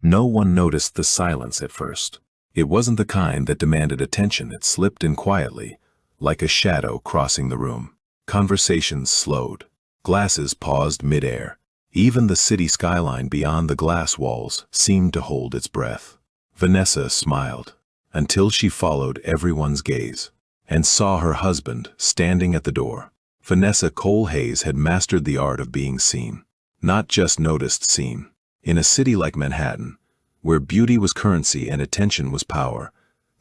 No one noticed the silence at first. It wasn't the kind that demanded attention. It slipped in quietly, like a shadow crossing the room. Conversations slowed. Glasses paused mid-air. Even the city skyline beyond the glass walls seemed to hold its breath. Vanessa smiled, until she followed everyone's gaze, and saw her husband standing at the door. Vanessa Cole Hayes had mastered the art of being seen, not just noticed seen. In a city like Manhattan, where beauty was currency and attention was power,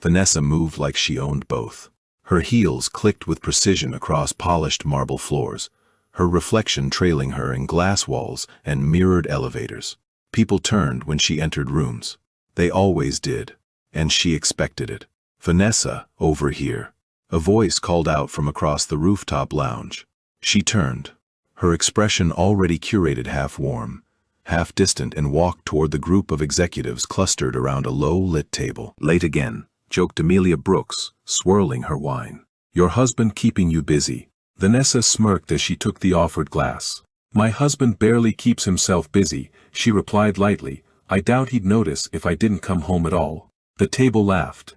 Vanessa moved like she owned both. Her heels clicked with precision across polished marble floors, her reflection trailing her in glass walls and mirrored elevators. People turned when she entered rooms. They always did, and she expected it. "Vanessa, over here." A voice called out from across the rooftop lounge. She turned, her expression already curated, half warm, half distant, and walked toward the group of executives clustered around a low-lit table. "Late again," joked Amelia Brooks, swirling her wine. "Your husband keeping you busy?" Vanessa smirked as she took the offered glass. "My husband barely keeps himself busy," she replied lightly. "I doubt he'd notice if I didn't come home at all." The table laughed.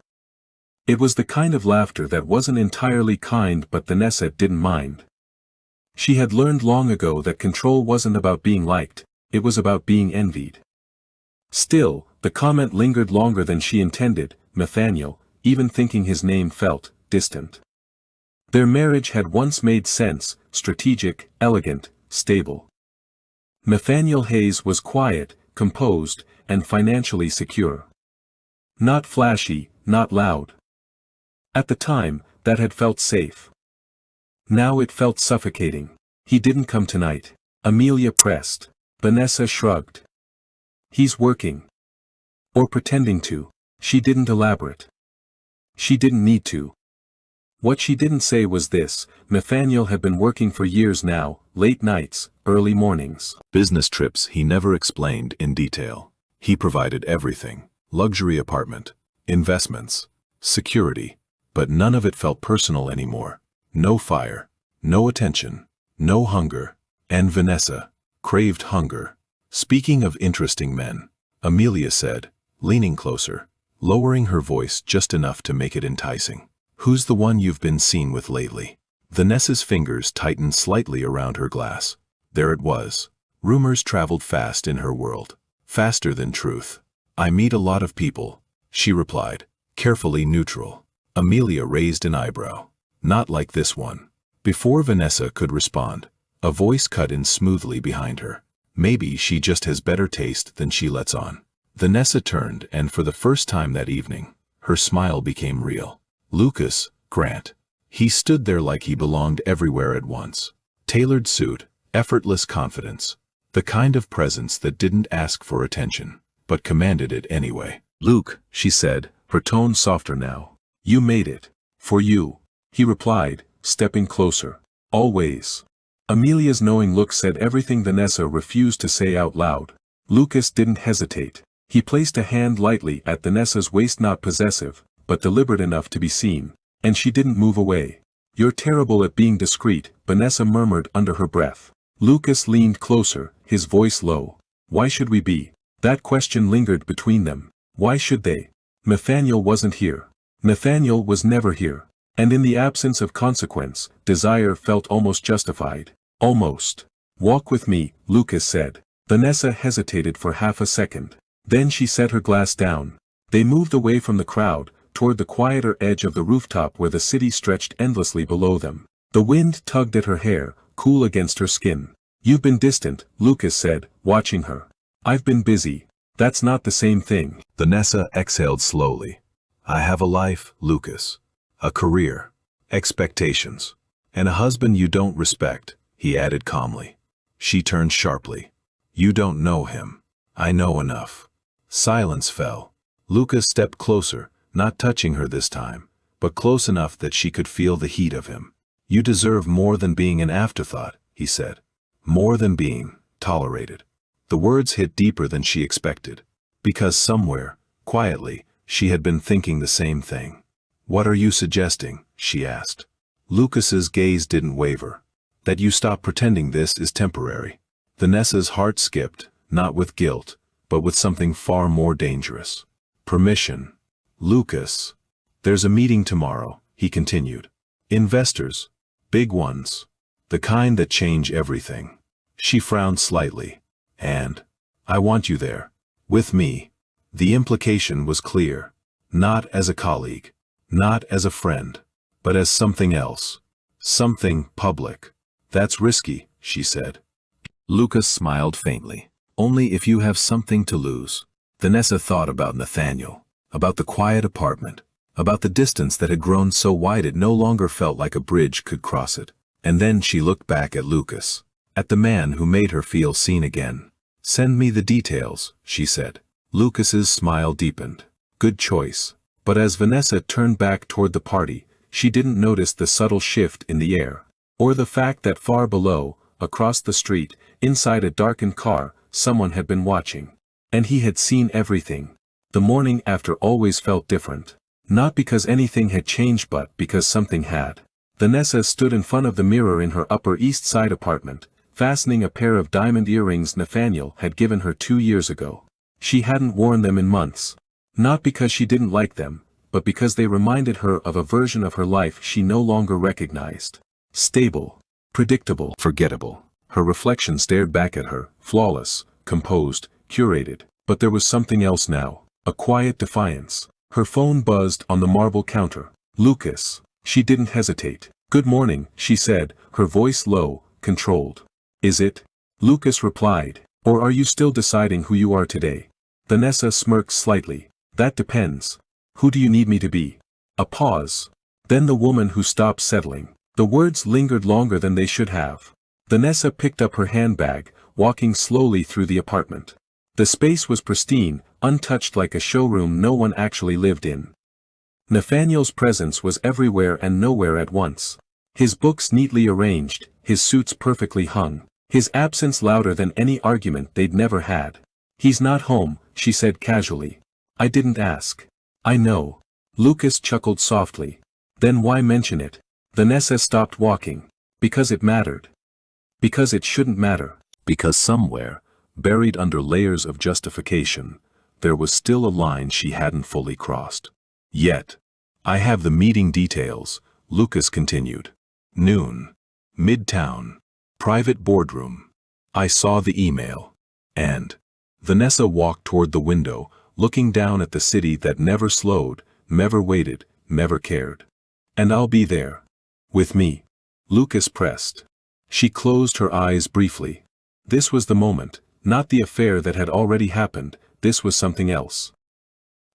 It was the kind of laughter that wasn't entirely kind, but Vanessa didn't mind. She had learned long ago that control wasn't about being liked, it was about being envied. Still, the comment lingered longer than she intended. Nathaniel, even thinking his name, felt distant. Their marriage had once made sense, strategic, elegant, stable. Nathaniel Hayes was quiet, composed, and financially secure. Not flashy, not loud. At the time, that had felt safe. Now it felt suffocating. "He didn't come tonight," Amelia pressed. Vanessa shrugged. "He's working. Or pretending to." She didn't elaborate. She didn't need to. What she didn't say was this: Nathaniel had been working for years now, late nights, early mornings. Business trips he never explained in detail. He provided everything: luxury apartment, investments, security. But none of it felt personal anymore. No fire, no attention, no hunger. And Vanessa craved hunger. "Speaking of interesting men," Amelia said, leaning closer, lowering her voice just enough to make it enticing. "Who's the one you've been seen with lately?" Vanessa's fingers tightened slightly around her glass. There it was. Rumors traveled fast in her world. Faster than truth. "I meet a lot of people," she replied, carefully neutral. Amelia raised an eyebrow. "Not like this one." Before Vanessa could respond, a voice cut in smoothly behind her. "Maybe she just has better taste than she lets on." Vanessa turned, and for the first time that evening, her smile became real. Lucas Grant. He stood there like he belonged everywhere at once. Tailored suit, effortless confidence. The kind of presence that didn't ask for attention, but commanded it anyway. "Luke," she said, her tone softer now. "You made it. For you," he replied, stepping closer. "Always." Amelia's knowing look said everything Vanessa refused to say out loud. Lucas didn't hesitate. He placed a hand lightly at Vanessa's waist, not possessive, but deliberate enough to be seen, and she didn't move away. "You're terrible at being discreet," Vanessa murmured under her breath. Lucas leaned closer, his voice low. "Why should we be?" That question lingered between them. Why should they? Nathaniel wasn't here. Nathaniel was never here. And in the absence of consequence, desire felt almost justified. Almost. "Walk with me," Lucas said. Vanessa hesitated for half a second. Then she set her glass down. They moved away from the crowd, toward the quieter edge of the rooftop where the city stretched endlessly below them. The wind tugged at her hair, cool against her skin. "You've been distant," Lucas said, watching her. "I've been busy." "That's not the same thing." Vanessa exhaled slowly. "I have a life, Lucas. A career. Expectations. And a husband you don't respect," he added calmly. She turned sharply. "You don't know him." "I know enough." Silence fell. Lucas stepped closer, not touching her this time, but close enough that she could feel the heat of him. "You deserve more than being an afterthought," he said. "More than being tolerated." The words hit deeper than she expected, because somewhere, quietly, she had been thinking the same thing. "What are you suggesting?" she asked. Lucas's gaze didn't waver. "That you stop pretending this is temporary." Vanessa's heart skipped, not with guilt, but with something far more dangerous. Permission. Lucas. There's a meeting tomorrow, he continued. Investors. Big ones. The kind that change everything. She frowned slightly. And I want you there. With me. The implication was clear. Not as a colleague. Not as a friend. But as something else. Something public. That's risky, she said. Lucas smiled faintly. Only if you have something to lose. Vanessa thought about Nathaniel. About the quiet apartment. About the distance that had grown so wide it no longer felt like a bridge could cross it. And then she looked back at Lucas. At the man who made her feel seen again. Send me the details, she said. Lucas's smile deepened. Good choice. But as Vanessa turned back toward the party, she didn't notice the subtle shift in the air. Or the fact that far below, across the street, inside a darkened car, someone had been watching. And he had seen everything. The morning after always felt different. Not because anything had changed but because something had. Vanessa stood in front of the mirror in her Upper East Side apartment, fastening a pair of diamond earrings Nathaniel had given her 2 years ago. She hadn't worn them in months. Not because she didn't like them, but because they reminded her of a version of her life she no longer recognized. Stable. Predictable. Forgettable. Her reflection stared back at her, flawless, composed, curated. But there was something else now. A quiet defiance. Her phone buzzed on the marble counter. Lucas. She didn't hesitate. Good morning, she said, her voice low, controlled. Is it? Lucas replied. Or are you still deciding who you are today? Vanessa smirked slightly. That depends. Who do you need me to be? A pause. Then the woman who stopped settling. The words lingered longer than they should have. Vanessa picked up her handbag, walking slowly through the apartment. The space was pristine, untouched like a showroom no one actually lived in. Nathaniel's presence was everywhere and nowhere at once. His books neatly arranged, his suits perfectly hung, his absence louder than any argument they'd never had. He's not home, she said casually. I didn't ask. I know. Lucas chuckled softly. Then why mention it? Vanessa stopped walking. Because it mattered. Because it shouldn't matter. Because somewhere, buried under layers of justification, there was still a line she hadn't fully crossed. Yet. I have the meeting details, Lucas continued. Noon. Midtown. Private boardroom. I saw the email. And. Vanessa walked toward the window, looking down at the city that never slowed, never waited, never cared. And I'll be there. With me. Lucas pressed. She closed her eyes briefly. This was the moment, not the affair that had already happened, this was something else.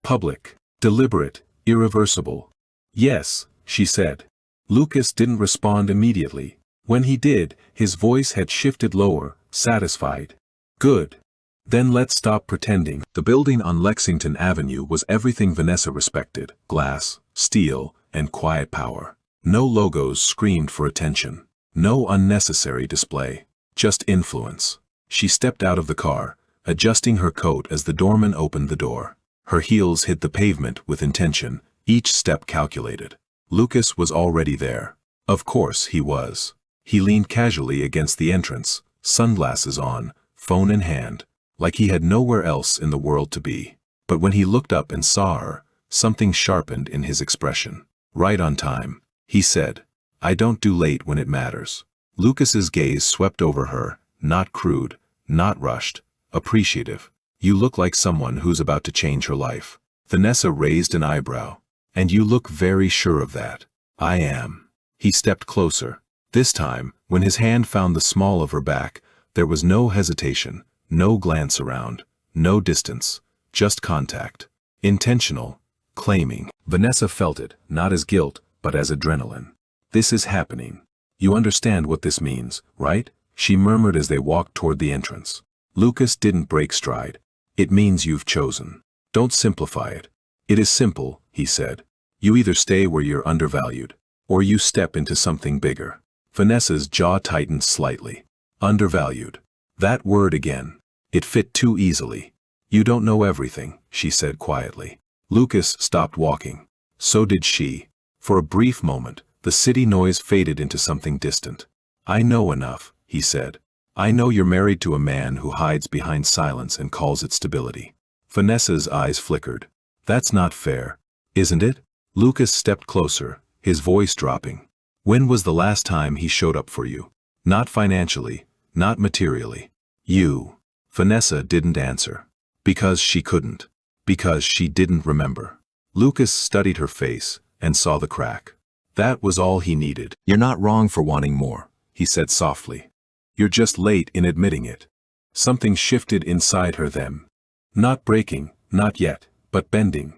Public. Deliberate. Irreversible. Yes, she said. Lucas didn't respond immediately. When he did, his voice had shifted lower, satisfied. Good. Then let's stop pretending. The building on Lexington Avenue was everything Vanessa respected. Glass, steel, and quiet power. No logos screamed for attention. No unnecessary display. Just influence. She stepped out of the car, adjusting her coat as the doorman opened the door. Her heels hit the pavement with intention, each step calculated. Lucas was already there. Of course he was. He leaned casually against the entrance, sunglasses on, phone in hand, like he had nowhere else in the world to be. But when he looked up and saw her, something sharpened in his expression. Right on time, he said. I don't do late when it matters. Lucas's gaze swept over her, not crude, not rushed, appreciative. You look like someone who's about to change her life. Vanessa raised an eyebrow. And you look very sure of that. I am. He stepped closer. This time, when his hand found the small of her back, there was no hesitation, no glance around, no distance, just contact. Intentional, claiming. Vanessa felt it, not as guilt, but as adrenaline. This is happening. You understand what this means, right? She murmured as they walked toward the entrance. Lucas didn't break stride. It means you've chosen. Don't simplify it. It is simple, he said. You either stay where you're undervalued, or you step into something bigger. Vanessa's jaw tightened slightly. Undervalued. That word again. It fit too easily. You don't know everything, she said quietly. Lucas stopped walking. So did she. For a brief moment, the city noise faded into something distant. I know enough, he said. I know you're married to a man who hides behind silence and calls it stability. Vanessa's eyes flickered. That's not fair, isn't it? Lucas stepped closer, his voice dropping. When was the last time he showed up for you? Not financially, not materially. You. Vanessa didn't answer. Because she couldn't. Because she didn't remember. Lucas studied her face and saw the crack. That was all he needed. You're not wrong for wanting more, he said softly. You're just late in admitting it. Something shifted inside her then. Not breaking, not yet, but bending.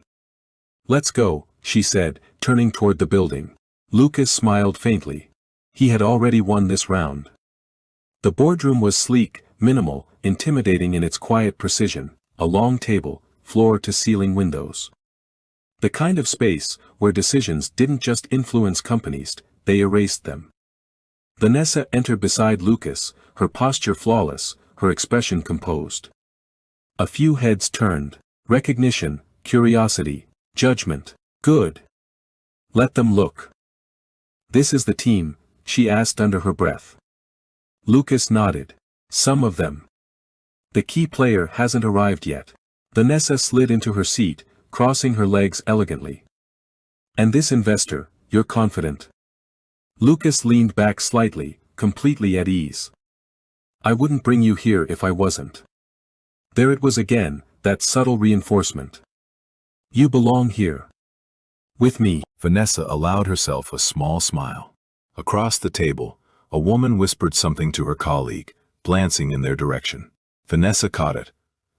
Let's go, she said, turning toward the building. Lucas smiled faintly. He had already won this round. The boardroom was sleek, minimal, intimidating in its quiet precision, a long table, floor-to-ceiling windows. The kind of space where decisions didn't just influence companies, they erased them. Vanessa entered beside Lucas, her posture flawless, her expression composed. A few heads turned. Recognition, curiosity, judgment. Good. Let them look. This is the team, she asked under her breath. Lucas nodded. Some of them. The key player hasn't arrived yet. Vanessa slid into her seat, crossing her legs elegantly. And this investor, you're confident? Lucas leaned back slightly, completely at ease. I wouldn't bring you here if I wasn't. There it was again, that subtle reinforcement. You belong here. With me. Vanessa allowed herself a small smile. Across the table, a woman whispered something to her colleague, glancing in their direction. Vanessa caught it.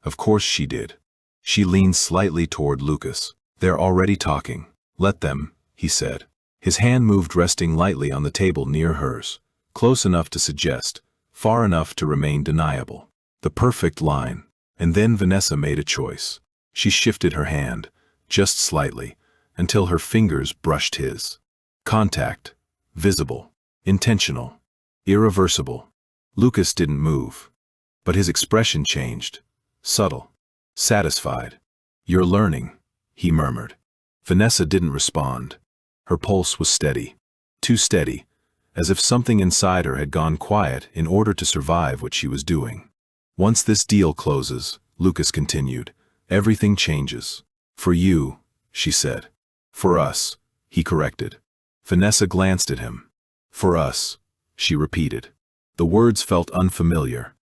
Of course she did. She leaned slightly toward Lucas. They're already talking. Let them, he said. His hand moved, resting lightly on the table near hers, close enough to suggest, far enough to remain deniable. The perfect line. And then Vanessa made a choice. She shifted her hand, just slightly, until her fingers brushed his. Contact. Visible. Intentional. Irreversible. Lucas didn't move. But his expression changed. Subtle. Satisfied. You're learning, he murmured. Vanessa didn't respond. Her pulse was steady. Too steady, as if something inside her had gone quiet in order to survive what she was doing. Once this deal closes, Lucas continued, everything changes. For you, she said. For us, he corrected. Vanessa glanced at him. For us, she repeated. The words felt unfamiliar,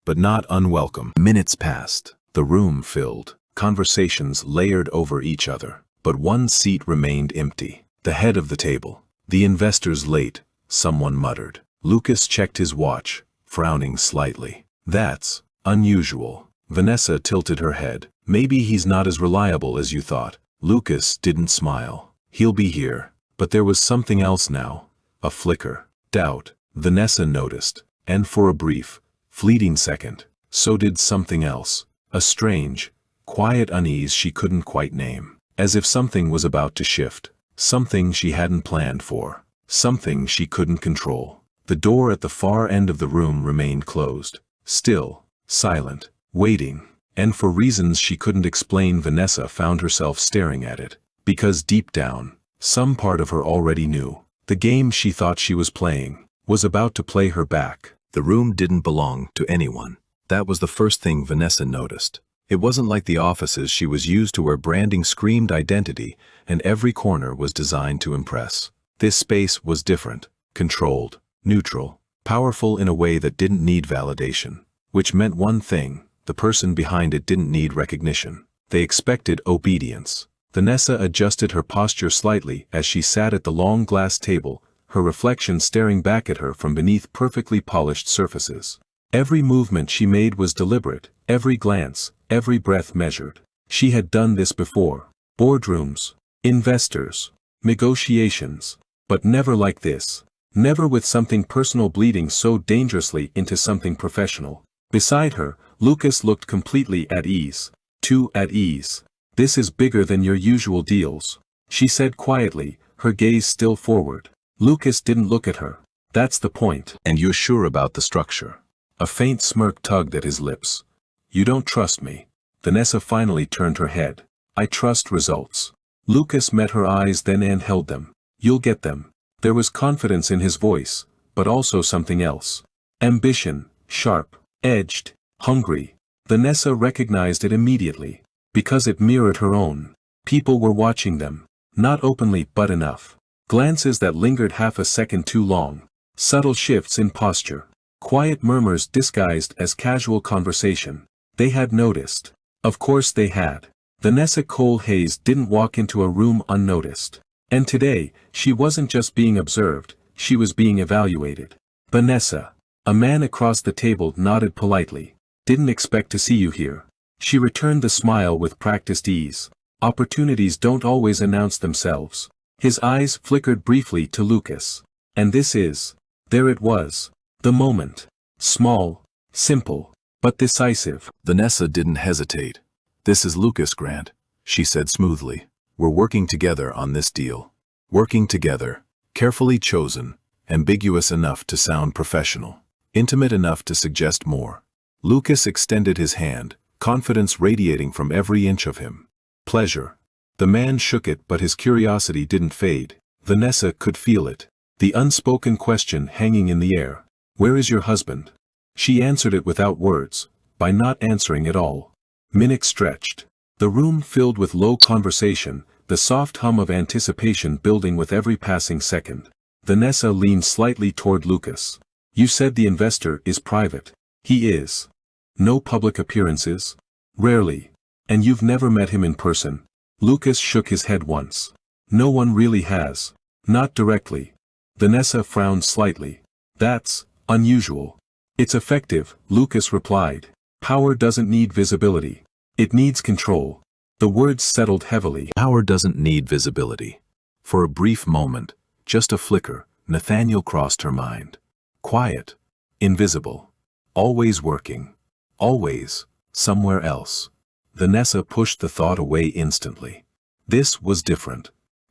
but not unwelcome. Minutes passed. The room filled. Conversations layered over each other. But one seat remained empty. The head of the table. The investor's late, someone muttered. Lucas checked his watch, frowning slightly. That's unusual. Vanessa tilted her head. Maybe he's not as reliable as you thought. Lucas didn't smile. He'll be here. But there was something else now. A flicker. Doubt. Vanessa noticed. And for a brief, fleeting second, so did something else. A strange, quiet unease she couldn't quite name. As if something was about to shift. Something she hadn't planned for. Something she couldn't control. The door at the far end of the room remained closed. Still, silent, waiting. And for reasons she couldn't explain, Vanessa found herself staring at it. Because deep down, some part of her already knew. The game she thought she was playing was about to play her back. The room didn't belong to anyone. That was the first thing Vanessa noticed. It wasn't like the offices she was used to where branding screamed identity and every corner was designed to impress. This space was different, controlled, neutral, powerful in a way that didn't need validation. Which meant one thing, the person behind it didn't need recognition. They expected obedience. Vanessa adjusted her posture slightly as she sat at the long glass table, her reflection staring back at her from beneath perfectly polished surfaces. Every movement she made was deliberate, every glance, every breath measured. She had done this before. Boardrooms, investors, negotiations. But never like this. Never with something personal bleeding so dangerously into something professional. Beside her, Lucas looked completely at ease. Too at ease. This is bigger than your usual deals, she said quietly, her gaze still forward. Lucas didn't look at her. That's the point. And you're sure about the structure? A faint smirk tugged at his lips. You don't trust me. Vanessa finally turned her head. I trust results. Lucas met her eyes then and held them. You'll get them. There was confidence in his voice, but also something else. Ambition, sharp, edged, hungry. Vanessa recognized it immediately, because it mirrored her own. People were watching them, not openly but enough. Glances that lingered half a second too long, subtle shifts in posture, quiet murmurs disguised as casual conversation. They had noticed. Of course they had. Vanessa Cole Hayes didn't walk into a room unnoticed. And today, she wasn't just being observed, she was being evaluated. Vanessa. A man across the table nodded politely. Didn't expect to see you here. She returned the smile with practiced ease. Opportunities don't always announce themselves. His eyes flickered briefly to Lucas. And this is. There it was. The moment. Small, simple, but decisive. Vanessa didn't hesitate. "This is Lucas Grant," she said smoothly. "We're working together on this deal. Working together, carefully chosen, ambiguous enough to sound professional, intimate enough to suggest more." Lucas extended his hand, confidence radiating from every inch of him. Pleasure. The man shook it, but his curiosity didn't fade. Vanessa could feel it. The unspoken question hanging in the air. "Where is your husband?" She answered it without words, by not answering at all. Minutes stretched. The room filled with low conversation, the soft hum of anticipation building with every passing second. Vanessa leaned slightly toward Lucas. "You said the investor is private." "He is." "No public appearances?" "Rarely." "And you've never met him in person?" Lucas shook his head once. "No one really has. Not directly." Vanessa frowned slightly. "That's unusual." "It's effective," Lucas replied. "Power doesn't need visibility. It needs control." The words settled heavily. Power doesn't need visibility. For a brief moment, just a flicker, Nathaniel crossed her mind. Quiet. Invisible. Always working. Always. Somewhere else. Vanessa pushed the thought away instantly. This was different.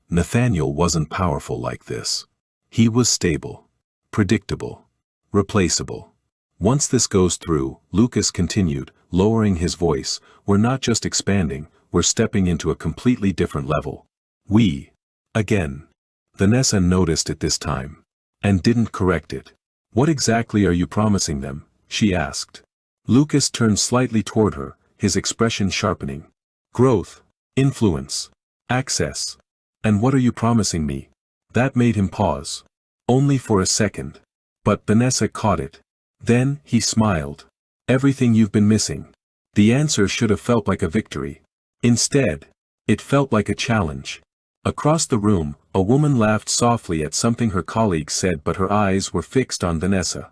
Nathaniel wasn't powerful like this. He was stable. Predictable. Replaceable. "Once this goes through," Lucas continued, lowering his voice, "we're not just expanding, we're stepping into a completely different level." "We." Again. Vanessa noticed it this time. And didn't correct it. "What exactly are you promising them?" she asked. Lucas turned slightly toward her, his expression sharpening. "Growth. Influence. Access. And what are you promising me?" That made him pause. Only for a second. But Vanessa caught it. Then, he smiled. "Everything you've been missing." The answer should have felt like a victory. Instead, it felt like a challenge. Across the room, a woman laughed softly at something her colleague said, but her eyes were fixed on Vanessa.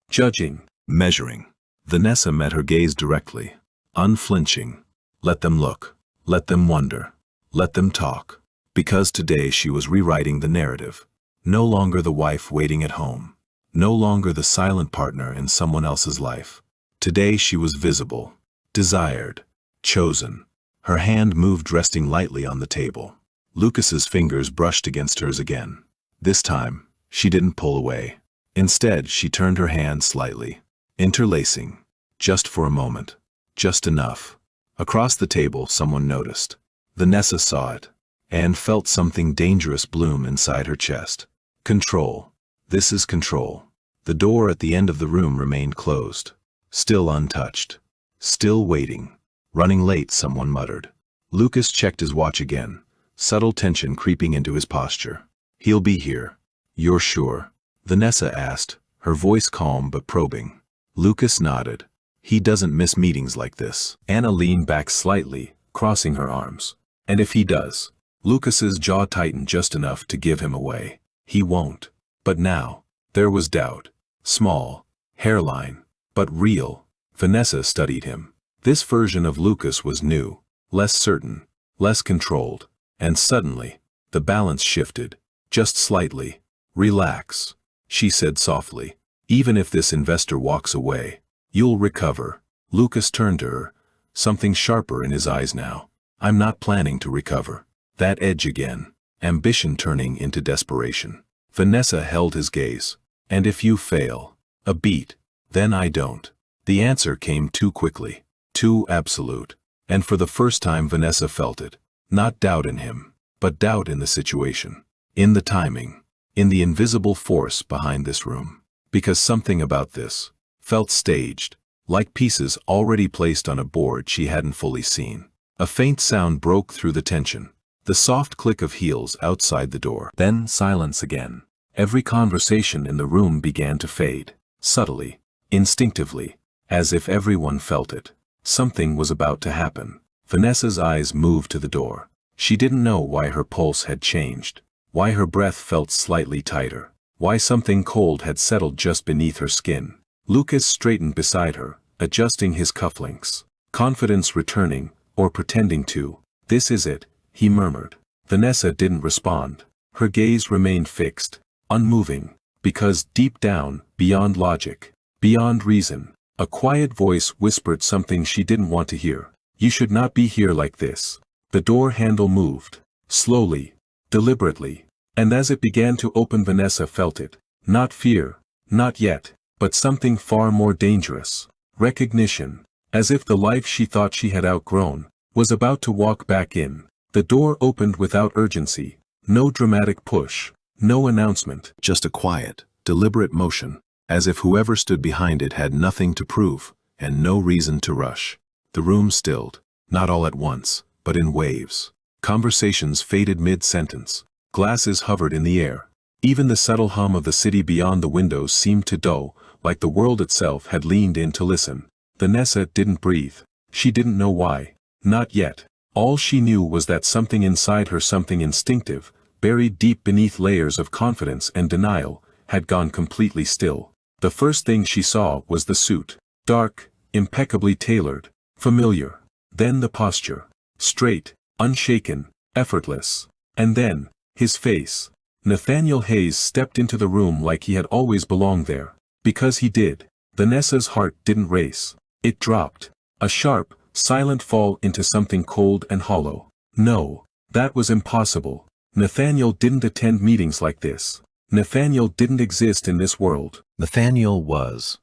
Judging. Measuring. Vanessa met her gaze directly. Unflinching. Let them look. Let them wonder. Let them talk. Because today she was rewriting the narrative. No longer the wife waiting at home. No longer the silent partner in someone else's life. Today she was visible. Desired. Chosen. Her hand moved, resting lightly on the table. Lucas's fingers brushed against hers again. This time, she didn't pull away. Instead, she turned her hand slightly, interlacing. Just for a moment. Just enough. Across the table, someone noticed. Vanessa saw it, and felt something dangerous bloom inside her chest. Control. This is control. The door at the end of the room remained closed. Still untouched. Still waiting. "Running late," someone muttered. Lucas checked his watch again, subtle tension creeping into his posture. "He'll be here." "You're sure?" Vanessa asked, her voice calm but probing. Lucas nodded. "He doesn't miss meetings like this." Anna leaned back slightly, crossing her arms. "And if he does?" Lucas's jaw tightened just enough to give him away. "He won't." But now, there was doubt. Small, hairline, but real. Vanessa studied him. This version of Lucas was new, less certain, less controlled. And suddenly, the balance shifted, just slightly. "Relax," she said softly. "Even if this investor walks away, you'll recover." Lucas turned to her, something sharper in his eyes now. "I'm not planning to recover." That edge again, ambition turning into desperation. Vanessa held his gaze. "And if you fail?" A beat. "Then I don't." The answer came too quickly, too absolute. And for the first time Vanessa felt it. Not doubt in him, but doubt in the situation. In the timing. In the invisible force behind this room. Because something about this felt staged, like pieces already placed on a board she hadn't fully seen. A faint sound broke through the tension, the soft click of heels outside the door. Then silence again. Every conversation in the room began to fade, subtly, instinctively, as if everyone felt it. Something was about to happen. Vanessa's eyes moved to the door. She didn't know why her pulse had changed, why her breath felt slightly tighter, why something cold had settled just beneath her skin. Lucas straightened beside her, adjusting his cufflinks. Confidence returning, or pretending to. "This is it," he murmured. Vanessa didn't respond. Her gaze remained fixed, unmoving, because deep down, beyond logic, beyond reason, a quiet voice whispered something she didn't want to hear. "You should not be here like this." The door handle moved, slowly, deliberately, and as it began to open, Vanessa felt it. Not fear, not yet, but something far more dangerous. Recognition, as if the life she thought she had outgrown, was about to walk back in. The door opened without urgency, no dramatic push, no announcement. Just a quiet, deliberate motion, as if whoever stood behind it had nothing to prove, and no reason to rush. The room stilled, not all at once, but in waves. Conversations faded mid-sentence. Glasses hovered in the air. Even the subtle hum of the city beyond the windows seemed to dull, like the world itself had leaned in to listen. Vanessa didn't breathe. She didn't know why. Not yet. All she knew was that something inside her, something instinctive, buried deep beneath layers of confidence and denial, had gone completely still. The first thing she saw was the suit. Dark, impeccably tailored, familiar. Then the posture. Straight, unshaken, effortless. And then, his face. Nathaniel Hayes stepped into the room like he had always belonged there. Because he did. Vanessa's heart didn't race. It dropped. A sharp, silent fall into something cold and hollow. No, that was impossible. Nathaniel didn't attend meetings like this. Nathaniel didn't exist in this world. Nathaniel was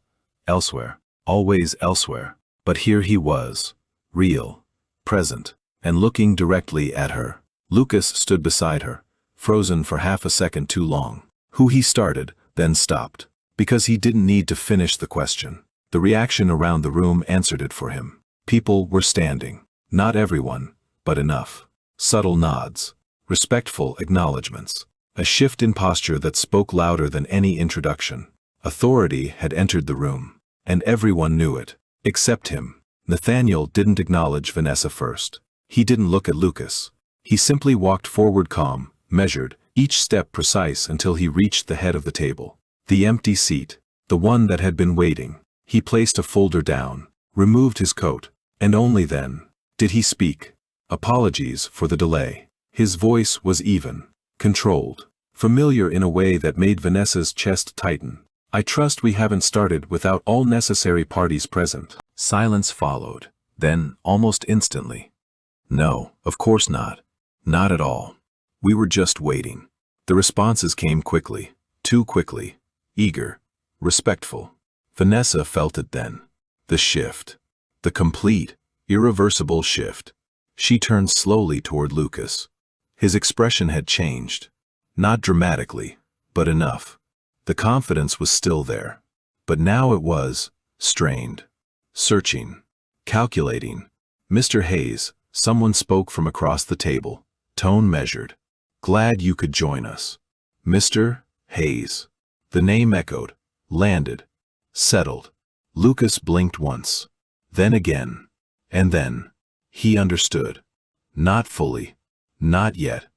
elsewhere, always elsewhere, but here he was, real, present, and looking directly at her. Lucas stood beside her, frozen for half a second too long. Who he started, then stopped, because he didn't need to finish the question. The reaction around the room answered it for him. People were standing. Not everyone, but enough. Subtle nods. Respectful acknowledgments. A shift in posture that spoke louder than any introduction. Authority had entered the room, and everyone knew it, except him. Nathaniel didn't acknowledge Vanessa first. He didn't look at Lucas. He simply walked forward calm, measured, each step precise until he reached the head of the table. The empty seat, the one that had been waiting. He placed a folder down, removed his coat, and only then did he speak. Apologies for the delay. His voice was even, controlled, familiar in a way that made Vanessa's chest tighten. "I trust we haven't started without all necessary parties present." Silence followed, then almost instantly. "No, of course not. Not at all. We were just waiting." The responses came quickly, too quickly, eager, respectful. Vanessa felt it then. The shift. The complete, irreversible shift. She turned slowly toward Lucas. His expression had changed. Not dramatically, but enough. The confidence was still there. But now it was strained, searching, calculating. "Mr. Hayes," someone spoke from across the table, tone measured. "Glad you could join us." "Mr. Hayes." The name echoed, landed, settled. Lucas blinked once, then again, and then. He understood. Not fully, not yet,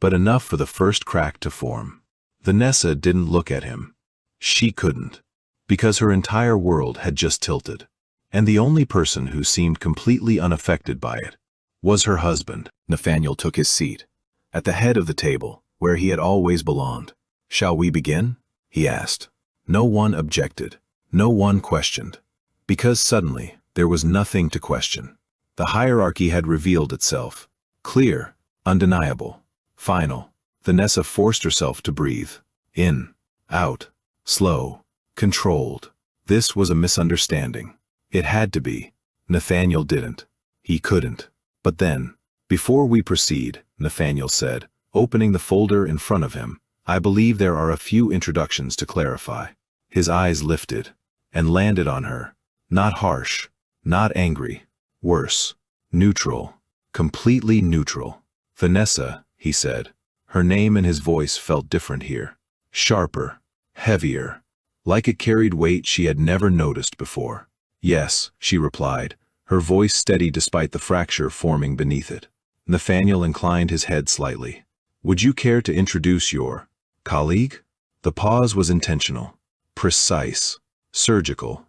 but enough for the first crack to form. Vanessa didn't look at him. She couldn't, because her entire world had just tilted, and the only person who seemed completely unaffected by it was her husband. Nathaniel took his seat, at the head of the table, where he had always belonged. "Shall we begin?" he asked. No one objected, no one questioned, because suddenly there was nothing to question. The hierarchy had revealed itself, clear, undeniable, final. Vanessa forced herself to breathe, in, out, slow, controlled. This was a misunderstanding. It had to be. Nathaniel didn't. He couldn't. But then, before we proceed, Nathaniel said, opening the folder in front of him, "I believe there are a few introductions to clarify." His eyes lifted, and landed on her. Not harsh, not angry. Worse. Neutral. Completely neutral. Vanessa, he said. Her name and his voice felt different here. Sharper. Heavier. Like it carried weight she had never noticed before. Yes, she replied, her voice steady despite the fracture forming beneath it. Nathaniel inclined his head slightly. Would you care to introduce your colleague? The pause was intentional. Precise. Surgical.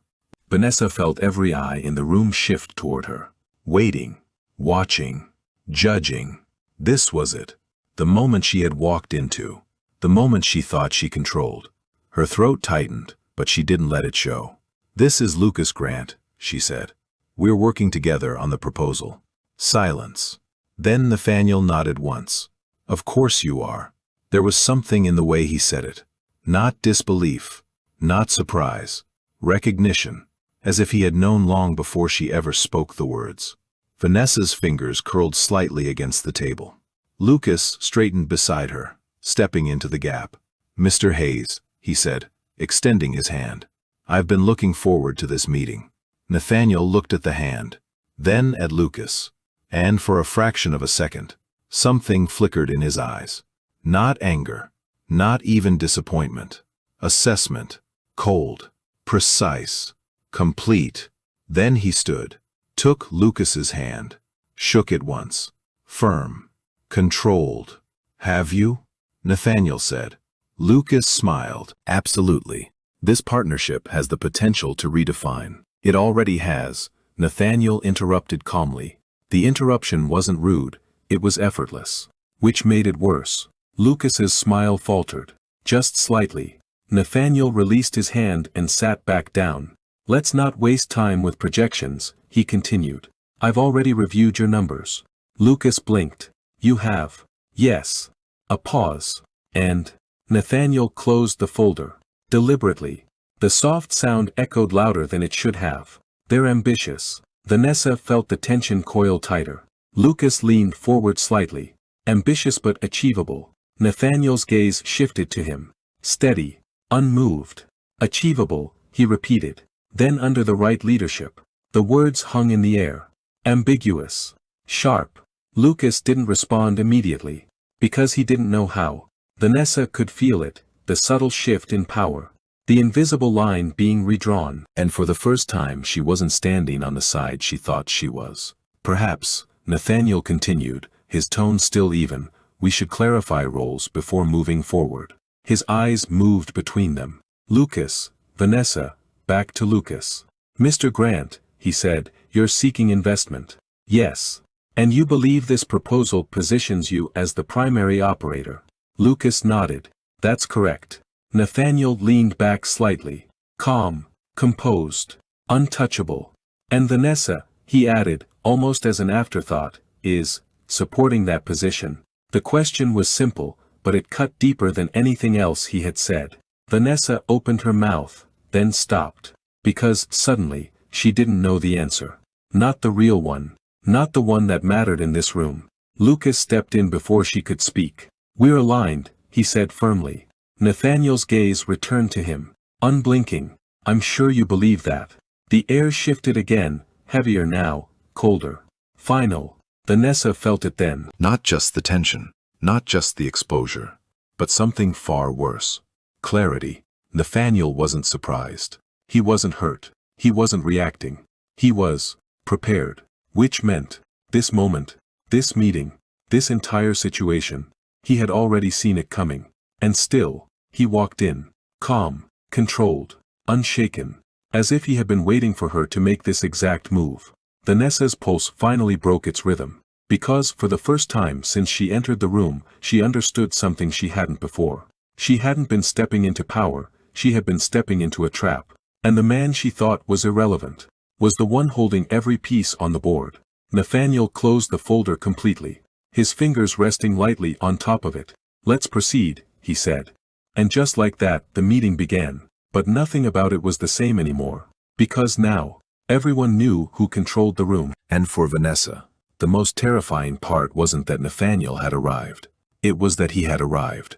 Vanessa felt every eye in the room shift toward her. Waiting. Watching. Judging. This was it. The moment she had walked into. The moment she thought she controlled. Her throat tightened, but she didn't let it show. This is Lucas Grant, she said. We're working together on the proposal. Silence. Then Nathaniel nodded once. Of course you are. There was something in the way he said it. Not disbelief. Not surprise. Recognition. As if he had known long before she ever spoke the words. Vanessa's fingers curled slightly against the table. Lucas straightened beside her, stepping into the gap. Mr. Hayes, he said, extending his hand. I've been looking forward to this meeting. Nathaniel looked at the hand, then at Lucas, and for a fraction of a second, something flickered in his eyes. Not anger, not even disappointment. Assessment. Cold. Precise. Complete. Then he stood, took Lucas's hand, shook it once. Firm. Controlled. Have you? Nathaniel said. Lucas smiled. Absolutely. This partnership has the potential to redefine. It already has, Nathaniel interrupted calmly. The interruption wasn't rude, it was effortless. Which made it worse. Lucas's smile faltered. Just slightly. Nathaniel released his hand and sat back down. Let's not waste time with projections, he continued. I've already reviewed your numbers. Lucas blinked. You have. Yes. A pause. And Nathaniel closed the folder. Deliberately. The soft sound echoed louder than it should have. They're ambitious. Vanessa felt the tension coil tighter. Lucas leaned forward slightly. Ambitious but achievable. Nathaniel's gaze shifted to him. Steady. Unmoved. Achievable, he repeated. Then under the right leadership. The words hung in the air. Ambiguous. Sharp. Lucas didn't respond immediately. Because he didn't know how. Vanessa could feel it, the subtle shift in power. The invisible line being redrawn. And for the first time she wasn't standing on the side she thought she was. Perhaps, Nathaniel continued, his tone still even, we should clarify roles before moving forward. His eyes moved between them. Lucas, Vanessa, back to Lucas. Mr. Grant, he said, you're seeking investment. Yes. And you believe this proposal positions you as the primary operator. Lucas nodded. That's correct. Nathaniel leaned back slightly. Calm, composed, untouchable. And Vanessa, he added, almost as an afterthought, is supporting that position. The question was simple, but it cut deeper than anything else he had said. Vanessa opened her mouth, then stopped. Because, suddenly, she didn't know the answer. Not the real one. Not the one that mattered in this room. Lucas stepped in before she could speak. We're aligned, he said firmly. Nathaniel's gaze returned to him. Unblinking. I'm sure you believe that. The air shifted again, heavier now, colder. Final. Vanessa felt it then. Not just the tension, not just the exposure, but something far worse. Clarity. Nathaniel wasn't surprised. He wasn't hurt. He wasn't reacting. He was prepared. Which meant, this moment, this meeting, this entire situation, he had already seen it coming. And still, he walked in, calm, controlled, unshaken, as if he had been waiting for her to make this exact move. Vanessa's pulse finally broke its rhythm, because for the first time since she entered the room, she understood something she hadn't before. She hadn't been stepping into power, she had been stepping into a trap. And the man she thought was irrelevant was the one holding every piece on the board. Nathaniel closed the folder completely, his fingers resting lightly on top of it. Let's proceed, he said. And just like that, the meeting began. But nothing about it was the same anymore. Because now, everyone knew who controlled the room. And for Vanessa, the most terrifying part wasn't that Nathaniel had arrived. It was that he had arrived.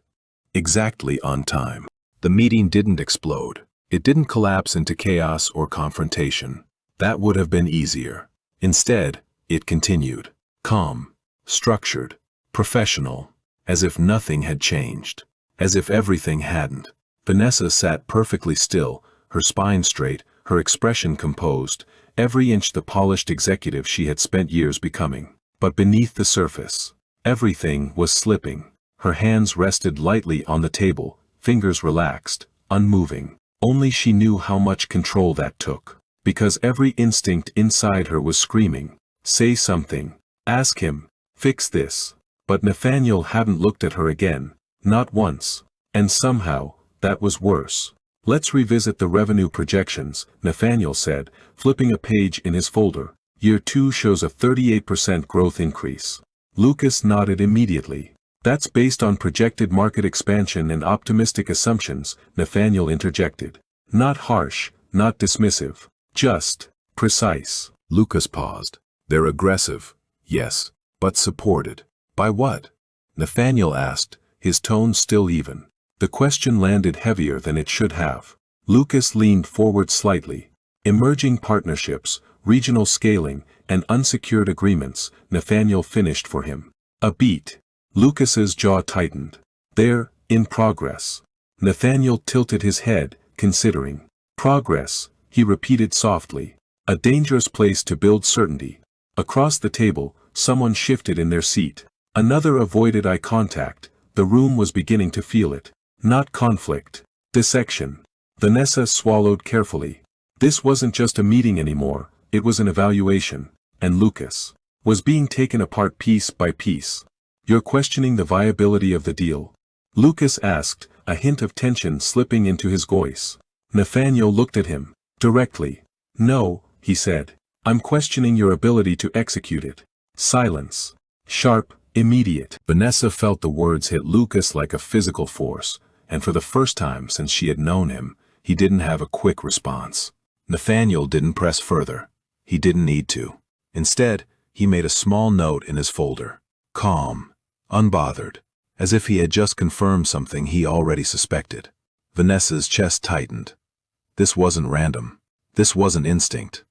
Exactly on time. The meeting didn't explode. It didn't collapse into chaos or confrontation. That would have been easier. Instead, it continued. Calm, structured, professional, as if nothing had changed. As if everything hadn't. Vanessa sat perfectly still, her spine straight, her expression composed, every inch the polished executive she had spent years becoming. But beneath the surface, everything was slipping. Her hands rested lightly on the table, fingers relaxed, unmoving. Only she knew how much control that took. Because every instinct inside her was screaming, say something, ask him, fix this. But Nathaniel hadn't looked at her again, not once. And somehow, that was worse. Let's revisit the revenue projections, Nathaniel said, flipping a page in his folder. Year 2 shows a 38% growth increase. Lucas nodded immediately. That's based on projected market expansion and optimistic assumptions, Nathaniel interjected. Not harsh, not dismissive. Just precise. Lucas paused. They're aggressive, yes, but supported. By what? Nathaniel asked, his tone still even. The question landed heavier than it should have. Lucas leaned forward slightly. Emerging partnerships, regional scaling, and unsecured agreements, Nathaniel finished for him. A beat. Lucas's jaw tightened. They're in progress. Nathaniel tilted his head, considering. Progress, he repeated softly. A dangerous place to build certainty. Across the table, someone shifted in their seat. Another avoided eye contact. The room was beginning to feel it. Not conflict. Dissection. Vanessa swallowed carefully. This wasn't just a meeting anymore, it was an evaluation. And Lucas was being taken apart piece by piece. You're questioning the viability of the deal? Lucas asked, a hint of tension slipping into his voice. Nathaniel looked at him, directly. No, he said. I'm questioning your ability to execute it. Silence. Sharp, immediate. Vanessa felt the words hit Lucas like a physical force, and for the first time since she had known him, he didn't have a quick response. Nathaniel didn't press further. He didn't need to. Instead, he made a small note in his folder. Calm. Unbothered. As if he had just confirmed something he already suspected. Vanessa's chest tightened. This wasn't random. This wasn't instinct.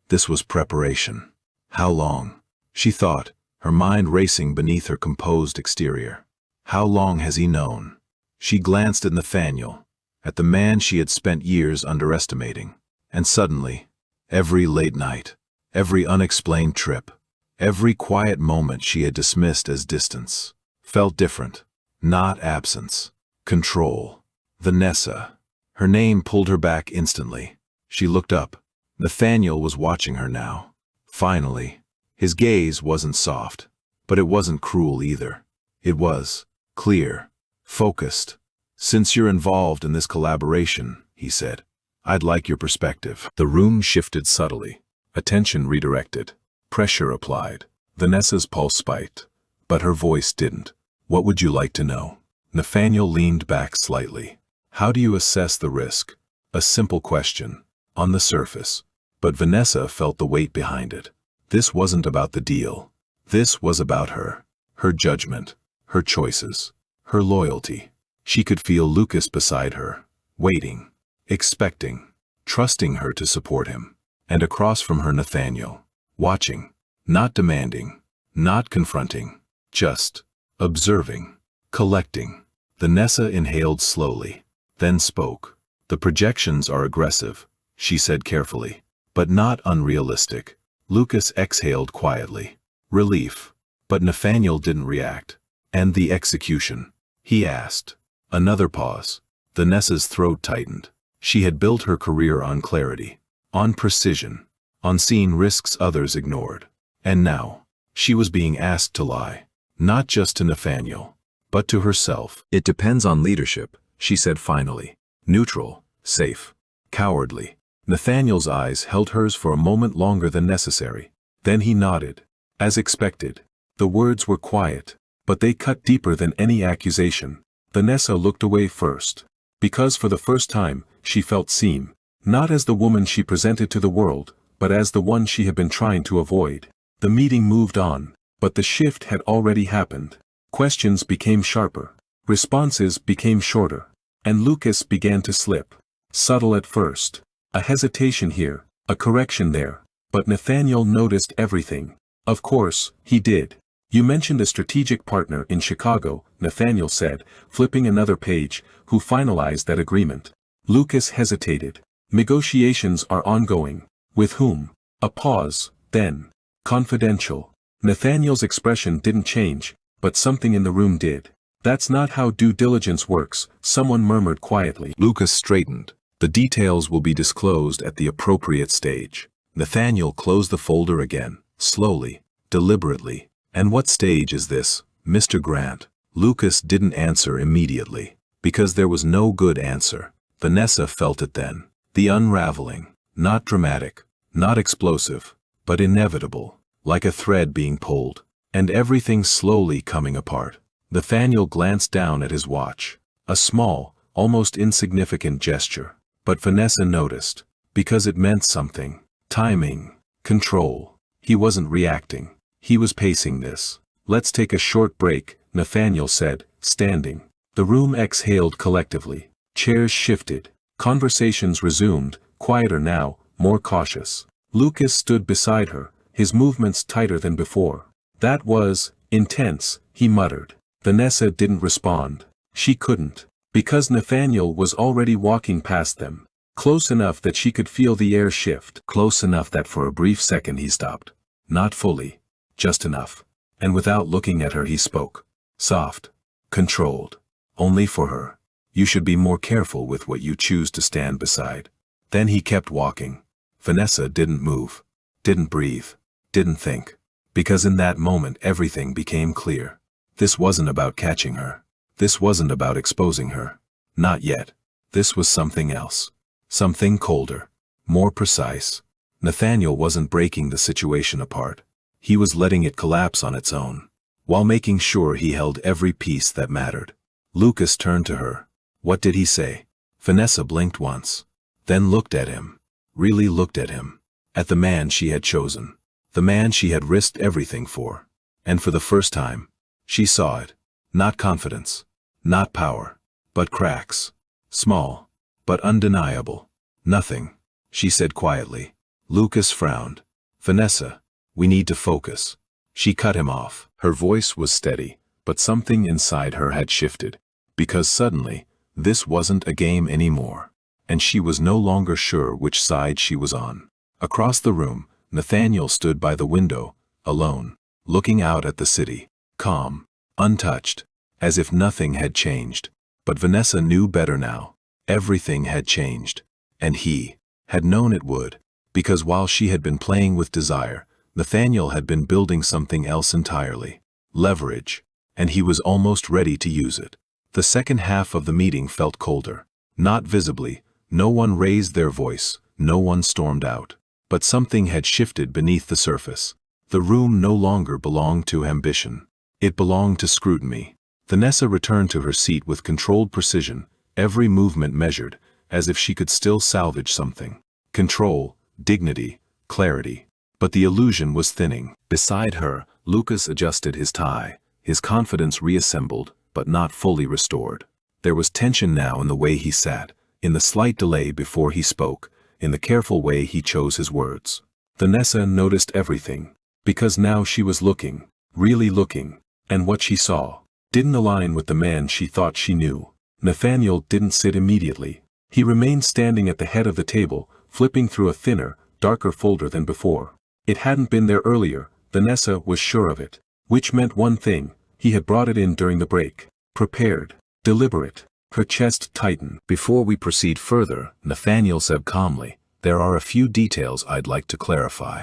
This was preparation. How long? She thought, her mind racing beneath her composed exterior. How long has he known? She glanced at Nathaniel, at the man she had spent years underestimating. And suddenly, every late night, every unexplained trip, every quiet moment she had dismissed as distance, felt different. Not absence. Control. Vanessa. Her name pulled her back instantly. She looked up. Nathaniel was watching her now. Finally. His gaze wasn't soft, but it wasn't cruel either. It was clear, focused. Since you're involved in this collaboration, he said, I'd like your perspective. The room shifted subtly. Attention redirected. Pressure applied. Vanessa's pulse spiked, but her voice didn't. What would you like to know? Nathaniel leaned back slightly. How do you assess the risk? A simple question, on the surface. But Vanessa felt the weight behind it. This wasn't about the deal. This was about her. Her judgment. Her choices. Her loyalty. She could feel Lucas beside her, waiting, expecting, trusting her to support him. And across from her Nathaniel, watching, not demanding, not confronting, just observing, collecting. Vanessa inhaled slowly, then spoke. The projections are aggressive, she said carefully, but not unrealistic. Lucas exhaled quietly. Relief. But Nathaniel didn't react. And the execution? He asked. Another pause. Vanessa's throat tightened. She had built her career on clarity, on precision, on seeing risks others ignored. And now, she was being asked to lie. Not just to Nathaniel, but to herself. It depends on leadership, she said finally. Neutral, safe, cowardly. Nathaniel's eyes held hers for a moment longer than necessary. Then he nodded. As expected. The words were quiet, but they cut deeper than any accusation. Vanessa looked away first. Because for the first time, she felt seen. Not as the woman she presented to the world, but as the one she had been trying to avoid. The meeting moved on, but the shift had already happened. Questions became sharper. Responses became shorter. And Lucas began to slip. Subtle at first. A hesitation here, a correction there. But Nathaniel noticed everything. Of course, he did. You mentioned a strategic partner in Chicago, Nathaniel said, flipping another page, who finalized that agreement. Lucas hesitated. Negotiations are ongoing. With whom? A pause, then. Confidential. Nathaniel's expression didn't change, but something in the room did. That's not how due diligence works, someone murmured quietly. Lucas straightened. The details will be disclosed at the appropriate stage. Nathaniel closed the folder again, slowly, deliberately. And what stage is this, Mr. Grant? Lucas didn't answer immediately, because there was no good answer. Vanessa felt it then. The unraveling, not dramatic, not explosive, but inevitable, like a thread being pulled, and everything slowly coming apart. Nathaniel glanced down at his watch, a small, almost insignificant gesture. But Vanessa noticed, because it meant something. Timing, control. He wasn't reacting. He was pacing this. Let's take a short break, Nathaniel said, standing. The room exhaled collectively. Chairs shifted. Conversations resumed, quieter now, more cautious. Lucas stood beside her, his movements tighter than before. That was intense, he muttered. Vanessa didn't respond. She couldn't. Because Nathaniel was already walking past them. Close enough that she could feel the air shift. Close enough that for a brief second he stopped. Not fully. Just enough. And without looking at her he spoke. Soft. Controlled. Only for her. You should be more careful with what you choose to stand beside. Then he kept walking. Vanessa didn't move. Didn't breathe. Didn't think. Because in that moment everything became clear. This wasn't about catching her. This wasn't about exposing her. Not yet. This was something else. Something colder. More precise. Nathaniel wasn't breaking the situation apart. He was letting it collapse on its own, while making sure he held every piece that mattered. Lucas turned to her. What did he say? Vanessa blinked once, then looked at him. Really looked at him. At the man she had chosen. The man she had risked everything for. And for the first time, she saw it. Not confidence. Not power. But cracks. Small. But undeniable. Nothing, she said quietly. Lucas frowned. Vanessa, we need to focus. She cut him off. Her voice was steady, but something inside her had shifted. Because suddenly, this wasn't a game anymore. And she was no longer sure which side she was on. Across the room, Nathaniel stood by the window, alone, looking out at the city, calm, untouched, as if nothing had changed. But Vanessa knew better now. Everything had changed. And he had known it would, because while she had been playing with desire, Nathaniel had been building something else entirely. Leverage. And he was almost ready to use it. The second half of the meeting felt colder. Not visibly. No one raised their voice. No one stormed out. But something had shifted beneath the surface. The room no longer belonged to ambition. It belonged to scrutiny. Vanessa returned to her seat with controlled precision, every movement measured, as if she could still salvage something. Control, dignity, clarity. But the illusion was thinning. Beside her, Lucas adjusted his tie, his confidence reassembled, but not fully restored. There was tension now in the way he sat, in the slight delay before he spoke, in the careful way he chose his words. Vanessa noticed everything, because now she was looking, really looking, and what she saw didn't align with the man she thought she knew. Nathaniel didn't sit immediately. He remained standing at the head of the table, flipping through a thinner, darker folder than before. It hadn't been there earlier, Vanessa was sure of it. Which meant one thing, he had brought it in during the break. Prepared. Deliberate. Her chest tightened. Before we proceed further, Nathaniel said calmly, there are a few details I'd like to clarify.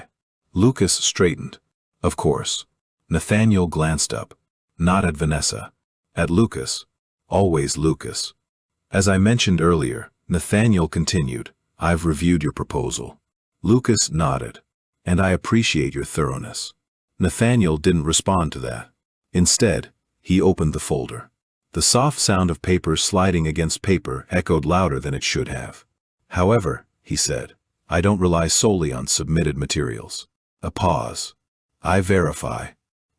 Lucas straightened. Of course. Nathaniel glanced up. Not at Vanessa. At Lucas. Always Lucas. As I mentioned earlier, Nathaniel continued, I've reviewed your proposal. Lucas nodded. And I appreciate your thoroughness. Nathaniel didn't respond to that. Instead, he opened the folder. The soft sound of paper sliding against paper echoed louder than it should have. However, he said, I don't rely solely on submitted materials. A pause. I verify.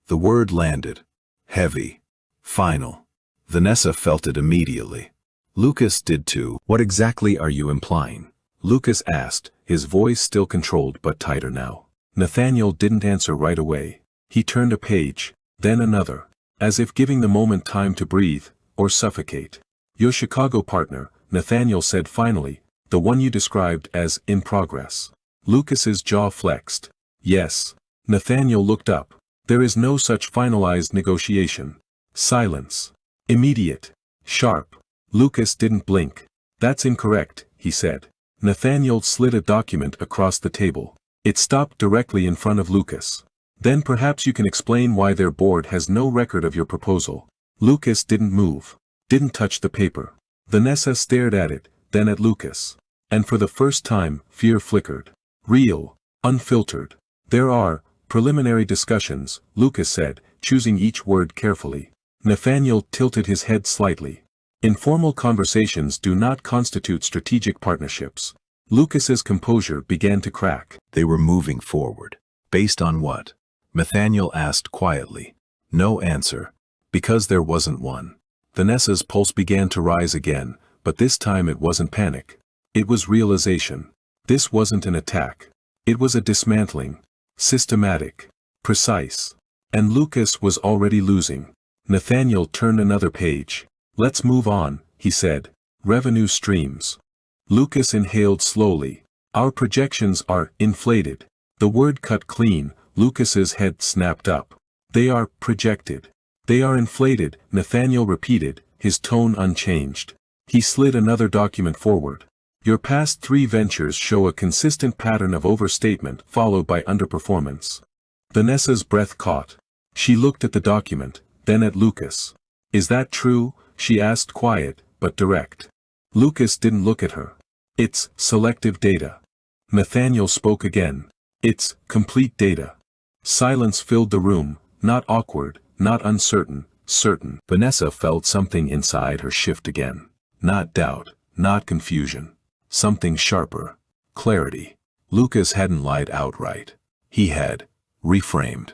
The word landed. Heavy. Final. Vanessa felt it immediately. Lucas did too. What exactly are you implying? Lucas asked, his voice still controlled but tighter now. Nathaniel didn't answer right away. He turned a page, then another, as if giving the moment time to breathe, or suffocate. Your Chicago partner, Nathaniel said finally, the one you described as in progress. Lucas's jaw flexed. Yes. Nathaniel looked up. There is no such finalized negotiation. Silence. Immediate. Sharp. Lucas didn't blink. That's incorrect, he said. Nathaniel slid a document across the table. It stopped directly in front of Lucas. Then perhaps you can explain why their board has no record of your proposal. Lucas didn't move. Didn't touch the paper. Vanessa stared at it, then at Lucas. And for the first time, fear flickered. Real. Unfiltered. There are preliminary discussions, Lucas said, choosing each word carefully. Nathaniel tilted his head slightly. Informal conversations do not constitute strategic partnerships. Lucas's composure began to crack. They were moving forward. Based on what? Nathaniel asked quietly. No answer. Because there wasn't one. Vanessa's pulse began to rise again, but this time it wasn't panic. It was realization. This wasn't an attack. It was a dismantling. Systematic. Precise. And Lucas was already losing. Nathaniel turned another page. Let's move on, he said. Revenue streams. Lucas inhaled slowly. Our projections are inflated. The word cut clean. Lucas's head snapped up. They are projected. They are inflated, Nathaniel repeated, his tone unchanged. He slid another document forward. Your past 3 ventures show a consistent pattern of overstatement followed by underperformance. Vanessa's breath caught. She looked at the document, then at Lucas. Is that true? She asked, quiet, but direct. Lucas didn't look at her. It's selective data. Nathaniel spoke again. It's complete data. Silence filled the room, not awkward, not uncertain, certain. Vanessa felt something inside her shift again. Not doubt, not confusion. Something sharper. Clarity. Lucas hadn't lied outright. He had reframed,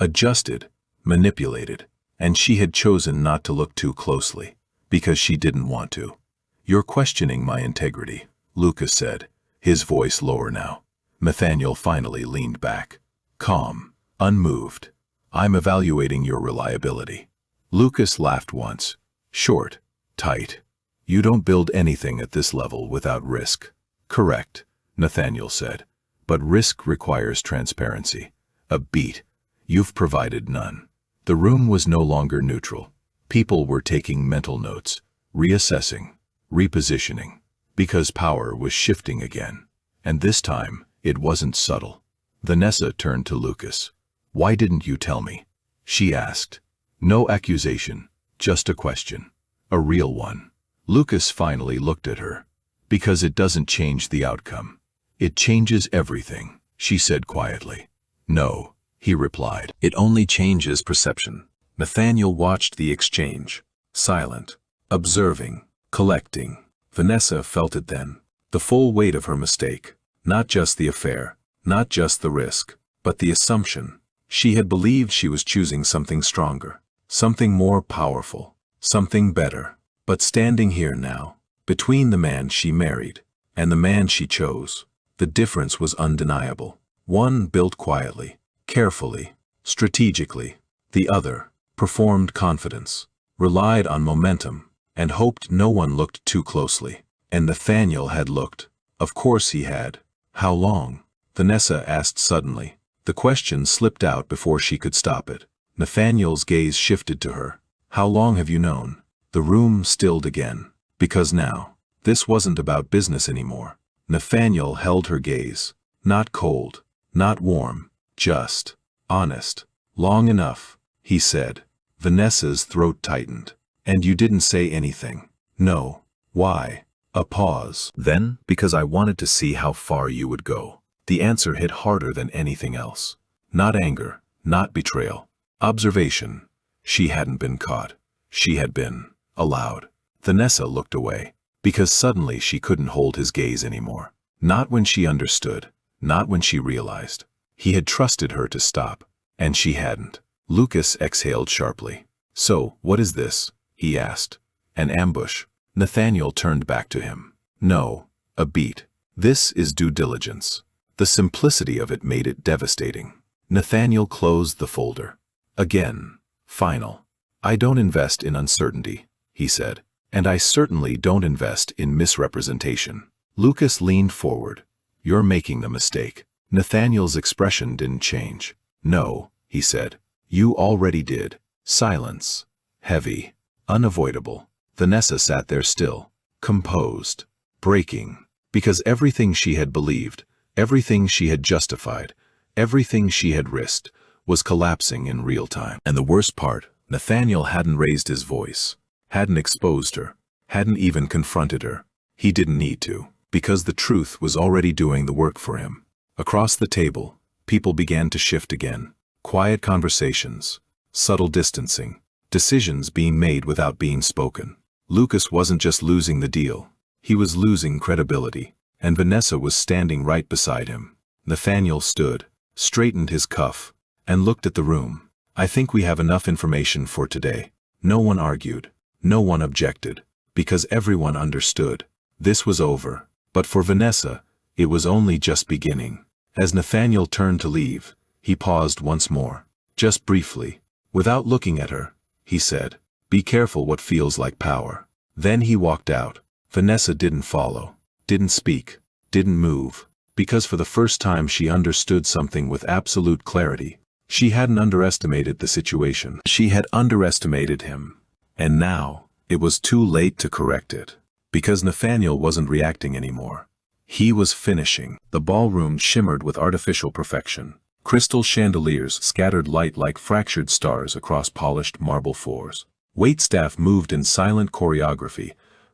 adjusted, manipulated, and she had chosen not to look too closely, because she didn't want to. You're questioning my integrity, Lucas said, his voice lower now. Nathaniel finally leaned back. Calm, unmoved. I'm evaluating your reliability. Lucas laughed once. Short, tight. You don't build anything at this level without risk. Correct, Nathaniel said. But risk requires transparency. A beat. You've provided none. The room was no longer neutral. People were taking mental notes, reassessing, repositioning, because power was shifting again. And this time, it wasn't subtle. Vanessa turned to Lucas. Why didn't you tell me? She asked. No accusation, just a question. A real one. Lucas finally looked at her. Because it doesn't change the outcome. It changes everything, she said quietly. No, he replied. It only changes perception. Nathaniel watched the exchange. Silent. Observing. Collecting. Vanessa felt it then. The full weight of her mistake. Not just the affair. Not just the risk. But the assumption. She had believed she was choosing something stronger. Something more powerful. Something better. But standing here now, between the man she married and the man she chose, the difference was undeniable. One built quietly, carefully, strategically. The other performed confidence, relied on momentum, and hoped no one looked too closely. And Nathaniel had looked. Of course he had. How long? Vanessa asked suddenly. The question slipped out before she could stop it. Nathaniel's gaze shifted to her. How long have you known? The room stilled again. Because now, this wasn't about business anymore. Nathaniel held her gaze. Not cold, not warm, just honest. Long enough, he said. Vanessa's throat tightened. And you didn't say anything. No. Why? A pause. Then, because I wanted to see how far you would go. The answer hit harder than anything else. Not anger, not betrayal. Observation. She hadn't been caught. She had been allowed. Vanessa looked away, because suddenly she couldn't hold his gaze anymore. Not when she understood, not when she realized. He had trusted her to stop, and she hadn't. Lucas exhaled sharply. So, what is this? He asked. An ambush. Nathaniel turned back to him. No, a beat. This is due diligence. The simplicity of it made it devastating. Nathaniel closed the folder. Again, final. I don't invest in uncertainty, he said, and I certainly don't invest in misrepresentation. Lucas leaned forward. You're making the mistake. Nathaniel's expression didn't change. No, he said. You already did. Silence. Heavy. Unavoidable. Vanessa sat there still. Composed. Breaking. Because everything she had believed, everything she had justified, everything she had risked, was collapsing in real time. And the worst part, Nathaniel hadn't raised his voice, hadn't exposed her, hadn't even confronted her. He didn't need to, because the truth was already doing the work for him. Across the table, people began to shift again. Quiet conversations, subtle distancing, decisions being made without being spoken. Lucas wasn't just losing the deal. He was losing credibility, and Vanessa was standing right beside him. Nathaniel stood, straightened his cuff, and looked at the room. I think we have enough information for today. No one argued. No one objected, because everyone understood. This was over. But for Vanessa, it was only just beginning. As Nathaniel turned to leave, he paused once more. Just briefly, without looking at her, he said, "Be careful what feels like power." Then he walked out. Vanessa didn't follow, didn't speak, didn't move, because for the first time she understood something with absolute clarity. She hadn't underestimated the situation. She had underestimated him. And now, it was too late to correct it. Because Nathaniel wasn't reacting anymore. He was finishing. The ballroom shimmered with artificial perfection. Crystal chandeliers scattered light like fractured stars across polished marble floors. Waitstaff moved in silent choreography,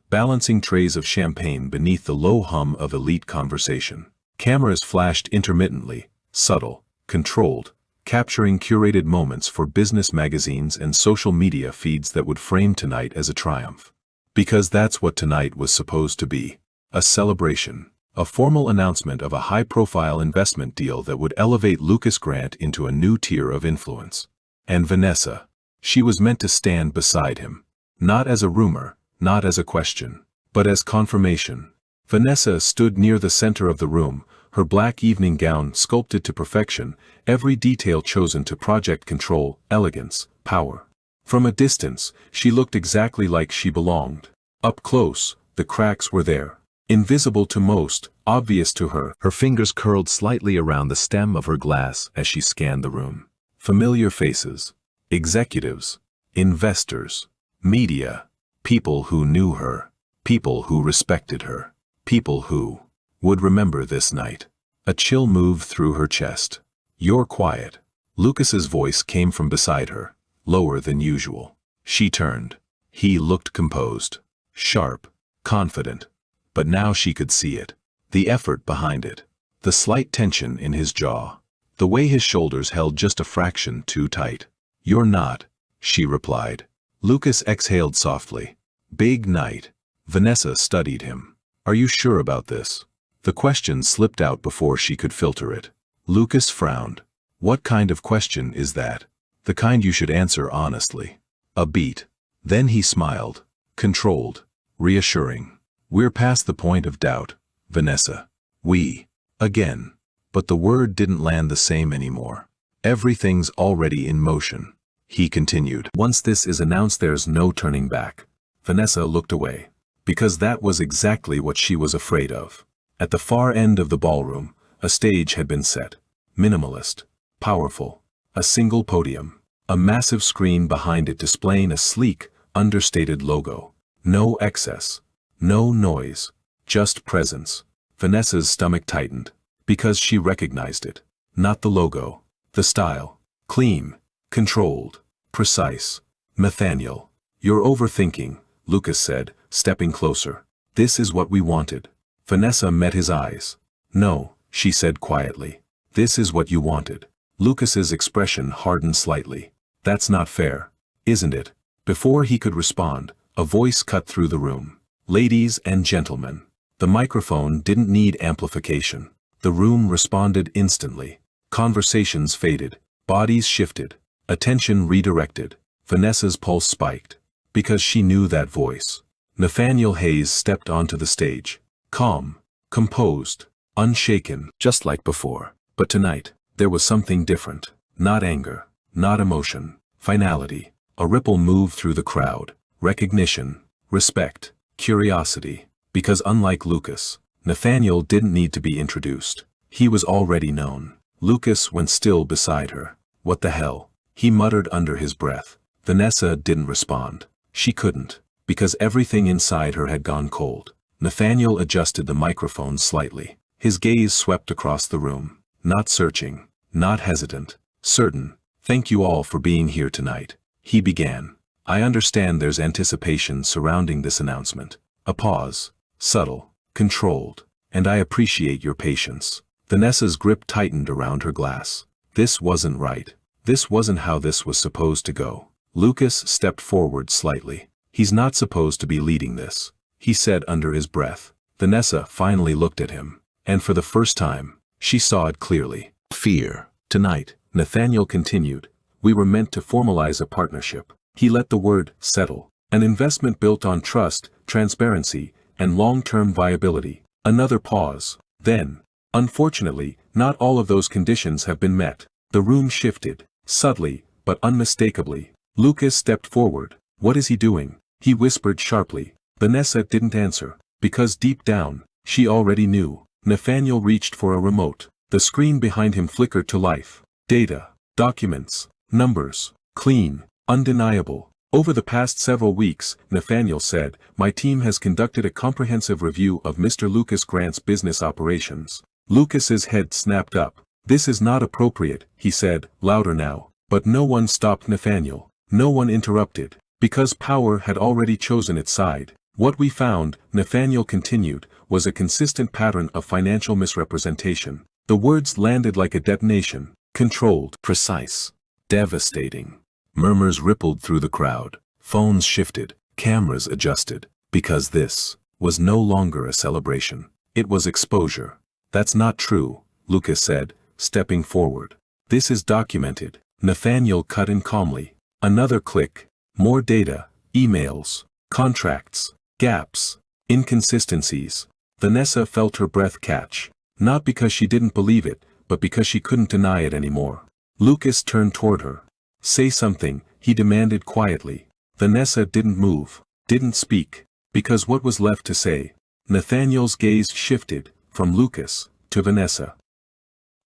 balancing trays of champagne beneath the low hum of elite conversation. Cameras flashed intermittently, subtle, controlled, capturing curated moments for business magazines and social media feeds that would frame tonight as a triumph. Because that's what tonight was supposed to be. A celebration. A formal announcement of a high-profile investment deal that would elevate Lucas Grant into a new tier of influence. And Vanessa. She was meant to stand beside him. Not as a rumor, not as a question, but as confirmation. Vanessa stood near the center of the room, her black evening gown sculpted to perfection, every detail chosen to project control, elegance, power. From a distance, she looked exactly like she belonged. Up close, the cracks were there. Invisible to most, obvious to her. Her fingers curled slightly around the stem of her glass as she scanned the room. Familiar faces. Executives. Investors. Media. People who knew her. People who respected her. People who would remember this night. A chill moved through her chest. "You're quiet." Lucas's voice came from beside her, lower than usual. She turned. He looked composed. Sharp. Confident. But now she could see it. The effort behind it. The slight tension in his jaw. The way his shoulders held just a fraction too tight. "You're not," she replied. Lucas exhaled softly. "Big night." Vanessa studied him. "Are you sure about this?" The question slipped out before she could filter it. Lucas frowned. "What kind of question is that?" "The kind you should answer honestly." A beat. Then he smiled. Controlled. Reassuring. "We're past the point of doubt, Vanessa." "We." Again. But the word didn't land the same anymore. "Everything's already in motion," he continued. "Once this is announced, there's no turning back." Vanessa looked away. Because that was exactly what she was afraid of. At the far end of the ballroom, a stage had been set. Minimalist. Powerful. A single podium. A massive screen behind it displaying a sleek, understated logo. No excess. No noise. Just presence. Vanessa's stomach tightened. Because she recognized it. Not the logo. The style. Clean. Controlled. Precise. "Nathaniel. You're overthinking," Lucas said, stepping closer. "This is what we wanted." Vanessa met his eyes. "No," she said quietly. "This is what you wanted." Lucas's expression hardened slightly. "That's not fair, isn't it?" Before he could respond, a voice cut through the room. "Ladies and gentlemen." The microphone didn't need amplification. The room responded instantly. Conversations faded. Bodies shifted. Attention redirected. Vanessa's pulse spiked. Because she knew that voice. Nathaniel Hayes stepped onto the stage. Calm, composed, unshaken, just like before. But tonight, there was something different. Not anger, not emotion, finality. A ripple moved through the crowd. Recognition, respect, curiosity. Because unlike Lucas, Nathaniel didn't need to be introduced. He was already known. Lucas went still beside her. What the hell? He muttered under his breath. Vanessa didn't respond. She couldn't, because everything inside her had gone cold. Nathaniel adjusted the microphone slightly. His gaze swept across the room. Not searching, not hesitant, certain. Thank you all for being here tonight. He began. I understand there's anticipation surrounding this announcement. A pause, subtle, controlled, and I appreciate your patience. Vanessa's grip tightened around her glass. This wasn't right. This wasn't how this was supposed to go. Lucas stepped forward slightly. He's not supposed to be leading this, he said under his breath. Vanessa finally looked at him, and for the first time, she saw it clearly. Fear. Tonight, Nathaniel continued, we were meant to formalize a partnership. He let the word settle. An investment built on trust, transparency, and long-term viability. Another pause. Then, unfortunately, not all of those conditions have been met. The room shifted, subtly, but unmistakably. Lucas stepped forward. What is he doing? He whispered sharply. Vanessa didn't answer, because deep down, she already knew. Nathaniel reached for a remote. The screen behind him flickered to life. Data, documents, numbers, clean, undeniable. Over the past several weeks, Nathaniel said, my team has conducted a comprehensive review of Mr. Lucas Grant's business operations. Lucas's head snapped up. This is not appropriate, he said, louder now. But no one stopped Nathaniel. No one interrupted, because power had already chosen its side. What we found, Nathaniel continued, was a consistent pattern of financial misrepresentation. The words landed like a detonation. Controlled, precise, devastating. Murmurs rippled through the crowd. Phones shifted, cameras adjusted. Because this was no longer a celebration. It was exposure. That's not true, Lucas said, stepping forward. This is documented. Nathaniel cut in calmly. Another click. More data, emails, contracts, gaps, inconsistencies. Vanessa felt her breath catch. Not because she didn't believe it, but because she couldn't deny it anymore. Lucas turned toward her. Say something, he demanded quietly. Vanessa didn't move, didn't speak, because what was left to say? Nathaniel's gaze shifted, from Lucas, to Vanessa.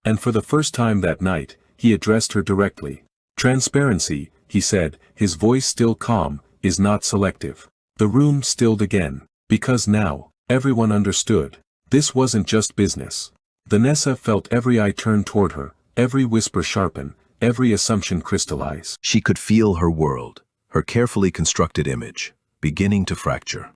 And for the first time that night, he addressed her directly. Transparency, he said, his voice still calm, is not selective. The room stilled again, because now, everyone understood. This wasn't just business. Vanessa felt every eye turn toward her, every whisper sharpen, every assumption crystallize. She could feel her world, her carefully constructed image, beginning to fracture.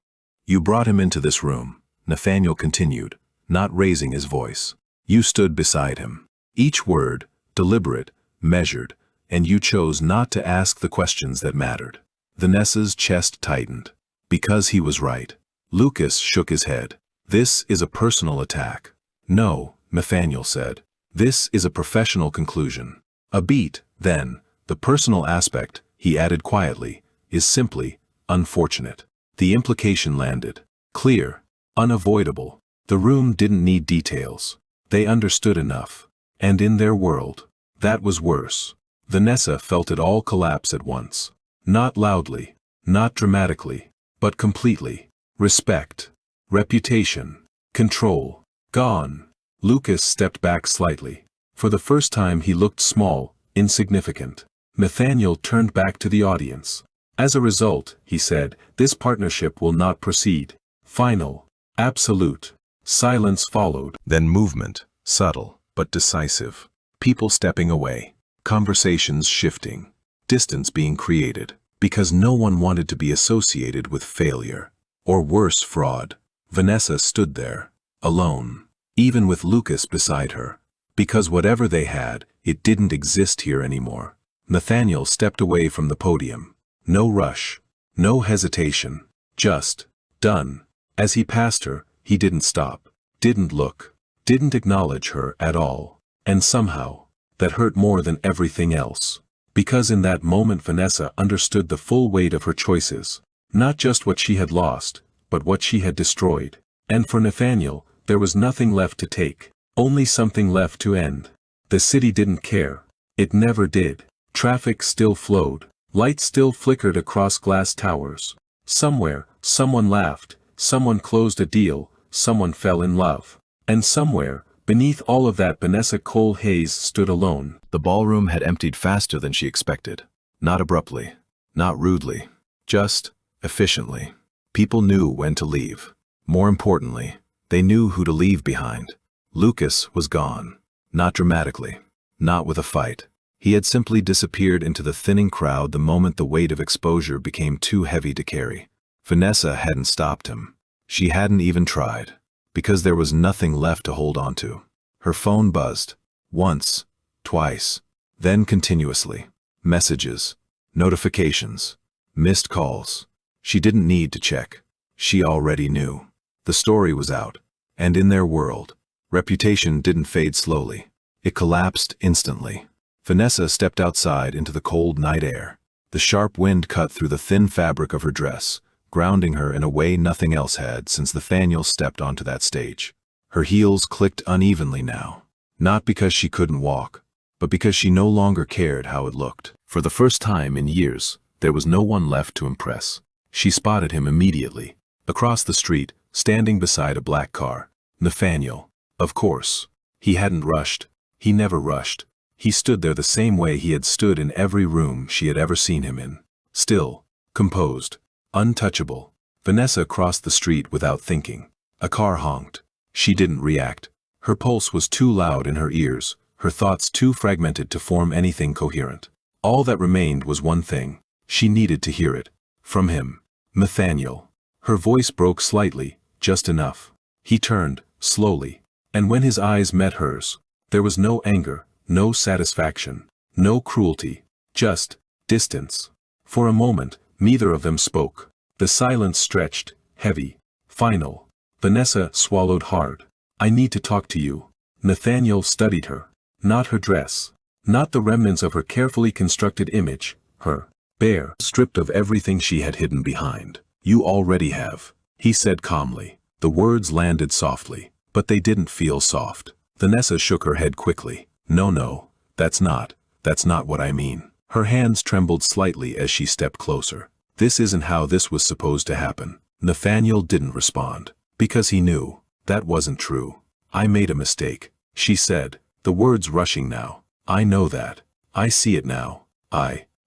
You brought him into this room, Nathaniel continued, not raising his voice. You stood beside him. Each word, deliberate, measured, and you chose not to ask the questions that mattered. Vanessa's chest tightened. Because he was right. Lucas shook his head. This is a personal attack. No, Nathaniel said. This is a professional conclusion. A beat, then, the personal aspect, he added quietly, is simply unfortunate. The implication landed. Clear. Unavoidable. The room didn't need details. They understood enough. And in their world, that was worse. Vanessa felt it all collapse at once. Not loudly, not dramatically, but completely. Respect, reputation, control, gone. Lucas stepped back slightly. For the first time he looked small, insignificant. Nathaniel turned back to the audience. As a result, he said, this partnership will not proceed. Final, absolute. Silence followed. Then movement, subtle, but decisive. People stepping away. Conversations shifting. Distance being created. Because no one wanted to be associated with failure. Or worse, fraud. Vanessa stood there, alone, even with Lucas beside her. Because whatever they had, it didn't exist here anymore. Nathaniel stepped away from the podium. No rush, no hesitation, just, done. As he passed her, he didn't stop, didn't look, didn't acknowledge her at all. And somehow, that hurt more than everything else. Because in that moment Vanessa understood the full weight of her choices. Not just what she had lost, but what she had destroyed. And for Nathaniel, there was nothing left to take. Only something left to end. The city didn't care. It never did. Traffic still flowed. Lights still flickered across glass towers. Somewhere, someone laughed, someone closed a deal, someone fell in love. And somewhere, beneath all of that, Vanessa Cole Hayes stood alone. The ballroom had emptied faster than she expected. Not abruptly. Not rudely. Just efficiently. People knew when to leave. More importantly, they knew who to leave behind. Lucas was gone. Not dramatically. Not with a fight. He had simply disappeared into the thinning crowd the moment the weight of exposure became too heavy to carry. Vanessa hadn't stopped him. She hadn't even tried. Because there was nothing left to hold on to. Her phone buzzed. Once. Twice. Then continuously. Messages. Notifications. Missed calls. She didn't need to check. She already knew. The story was out. And in their world, reputation didn't fade slowly. It collapsed instantly. Vanessa stepped outside into the cold night air. The sharp wind cut through the thin fabric of her dress, grounding her in a way nothing else had since Nathaniel stepped onto that stage. Her heels clicked unevenly now. Not because she couldn't walk, but because she no longer cared how it looked. For the first time in years, there was no one left to impress. She spotted him immediately. Across the street, standing beside a black car. Nathaniel. Of course. He hadn't rushed. He never rushed. He stood there the same way he had stood in every room she had ever seen him in. Still. Composed. Untouchable. Vanessa crossed the street without thinking. A car honked. She didn't react. Her pulse was too loud in her ears, her thoughts too fragmented to form anything coherent. All that remained was one thing. She needed to hear it. From him. Nathaniel. Her voice broke slightly, just enough. He turned, slowly. And when his eyes met hers, there was no anger, no satisfaction, no cruelty, just distance. For a moment, neither of them spoke. The silence stretched, heavy, final. Vanessa swallowed hard. I need to talk to you. Nathaniel studied her. Not her dress. Not the remnants of her carefully constructed image. Her. Bare. Stripped of everything she had hidden behind. You already have. He said calmly. The words landed softly. But they didn't feel soft. Vanessa shook her head quickly. No, that's not what I mean. Her hands trembled slightly as she stepped closer. This isn't how this was supposed to happen. Nathaniel didn't respond. Because he knew. That wasn't true. I made a mistake, she said, the words rushing now. I know that. I see it now.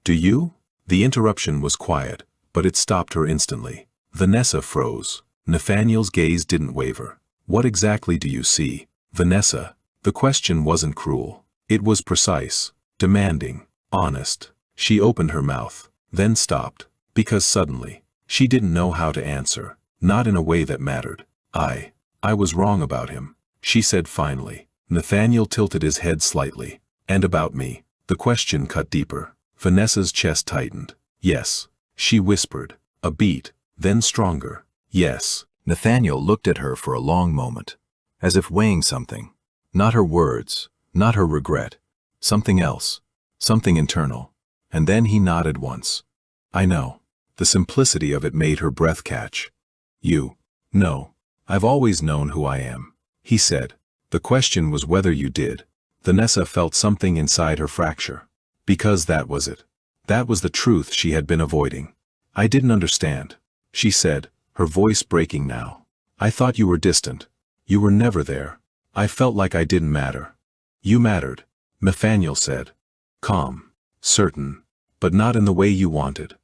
Do you? The interruption was quiet, but it stopped her instantly. Vanessa froze. Nathaniel's gaze didn't waver. What exactly do you see, Vanessa? The question wasn't cruel. It was precise, demanding, honest. She opened her mouth, then stopped, because suddenly, she didn't know how to answer, not in a way that mattered. I was wrong about him, she said finally. Nathaniel tilted his head slightly. And about me. The question cut deeper. Vanessa's chest tightened. Yes, she whispered, a beat, then stronger. Yes. Nathaniel looked at her for a long moment, as if weighing something. Not her words, not her regret. Something else. Something internal. And then he nodded once. I know. The simplicity of it made her breath catch. You. No. I've always known who I am, he said. The question was whether you did. Vanessa felt something inside her fracture. Because that was it. That was the truth she had been avoiding. I didn't understand, she said, her voice breaking now. I thought you were distant. You were never there. I felt like I didn't matter. You mattered, Nathaniel said. Calm, certain, but not in the way you wanted.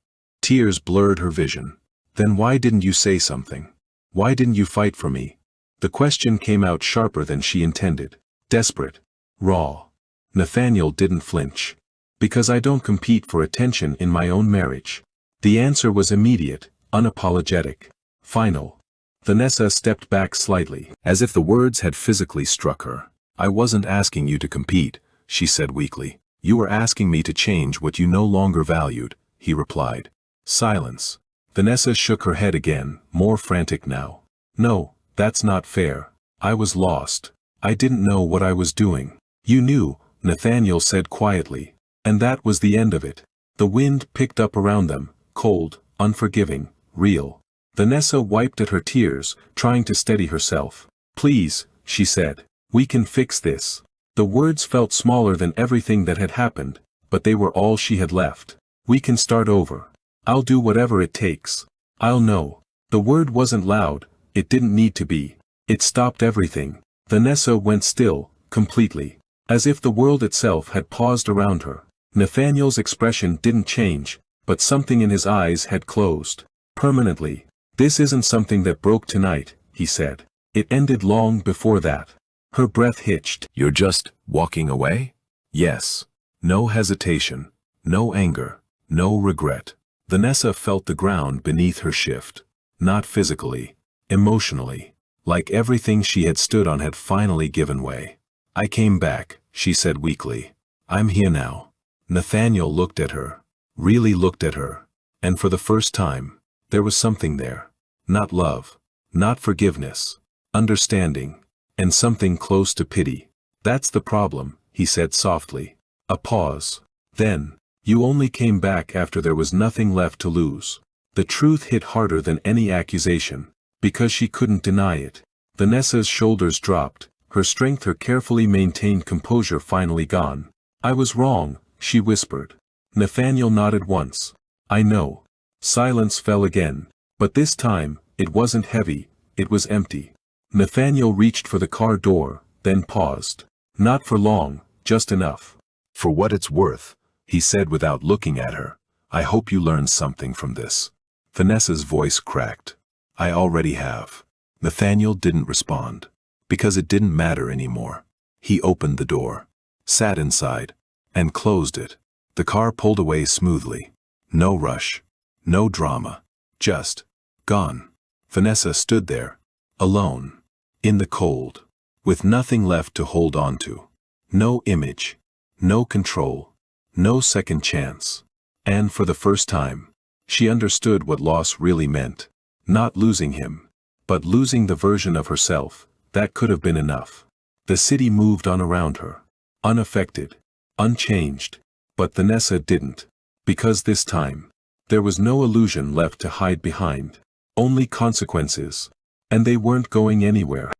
Tears blurred her vision. Then why didn't you say something? Why didn't you fight for me? The question came out sharper than she intended. Desperate. Raw. Nathaniel didn't flinch. Because I don't compete for attention in my own marriage. The answer was immediate, unapologetic, final. Vanessa stepped back slightly, as if the words had physically struck her. I wasn't asking you to compete, she said weakly. You were asking me to change what you no longer valued, he replied. Silence. Vanessa shook her head again, more frantic now. No, that's not fair. I was lost. I didn't know what I was doing. You knew, Nathaniel said quietly. And that was the end of it. The wind picked up around them, cold, unforgiving, real. Vanessa wiped at her tears, trying to steady herself. "Please," she said, "we can fix this." The words felt smaller than everything that had happened, but they were all she had left. "We can start over. I'll do whatever it takes. I'll know." The word wasn't loud, it didn't need to be. It stopped everything. Vanessa went still, completely. As if the world itself had paused around her. Nathaniel's expression didn't change, but something in his eyes had closed. Permanently. "This isn't something that broke tonight," he said. "It ended long before that." Her breath hitched. "You're just walking away?" "Yes." No hesitation, no anger, no regret. Vanessa felt the ground beneath her shift. Not physically, emotionally. Like everything she had stood on had finally given way. "I came back," she said weakly. "I'm here now." Nathaniel looked at her. Really looked at her. And for the first time, there was something there. Not love. Not forgiveness. Understanding. And something close to pity. "That's the problem," he said softly. A pause. Then, "You only came back after there was nothing left to lose." The truth hit harder than any accusation, because she couldn't deny it. Vanessa's shoulders dropped, her strength, her carefully maintained composure finally gone. "I was wrong," she whispered. Nathaniel nodded once. "I know." Silence fell again, but this time, it wasn't heavy, it was empty. Nathaniel reached for the car door, then paused. "Not for long, just enough." "For what it's worth," he said without looking at her, "I hope you learned something from this." Vanessa's voice cracked. "I already have." Nathaniel didn't respond, because it didn't matter anymore. He opened the door, sat inside, and closed it. The car pulled away smoothly. No rush, no drama, just gone. Vanessa stood there, alone, in the cold, with nothing left to hold on to. No image, no control, no second chance. And for the first time, she understood what loss really meant. Not losing him, but losing the version of herself that could have been enough. The city moved on around her, unaffected, unchanged, but Vanessa didn't, because this time, there was no illusion left to hide behind, only consequences, and they weren't going anywhere.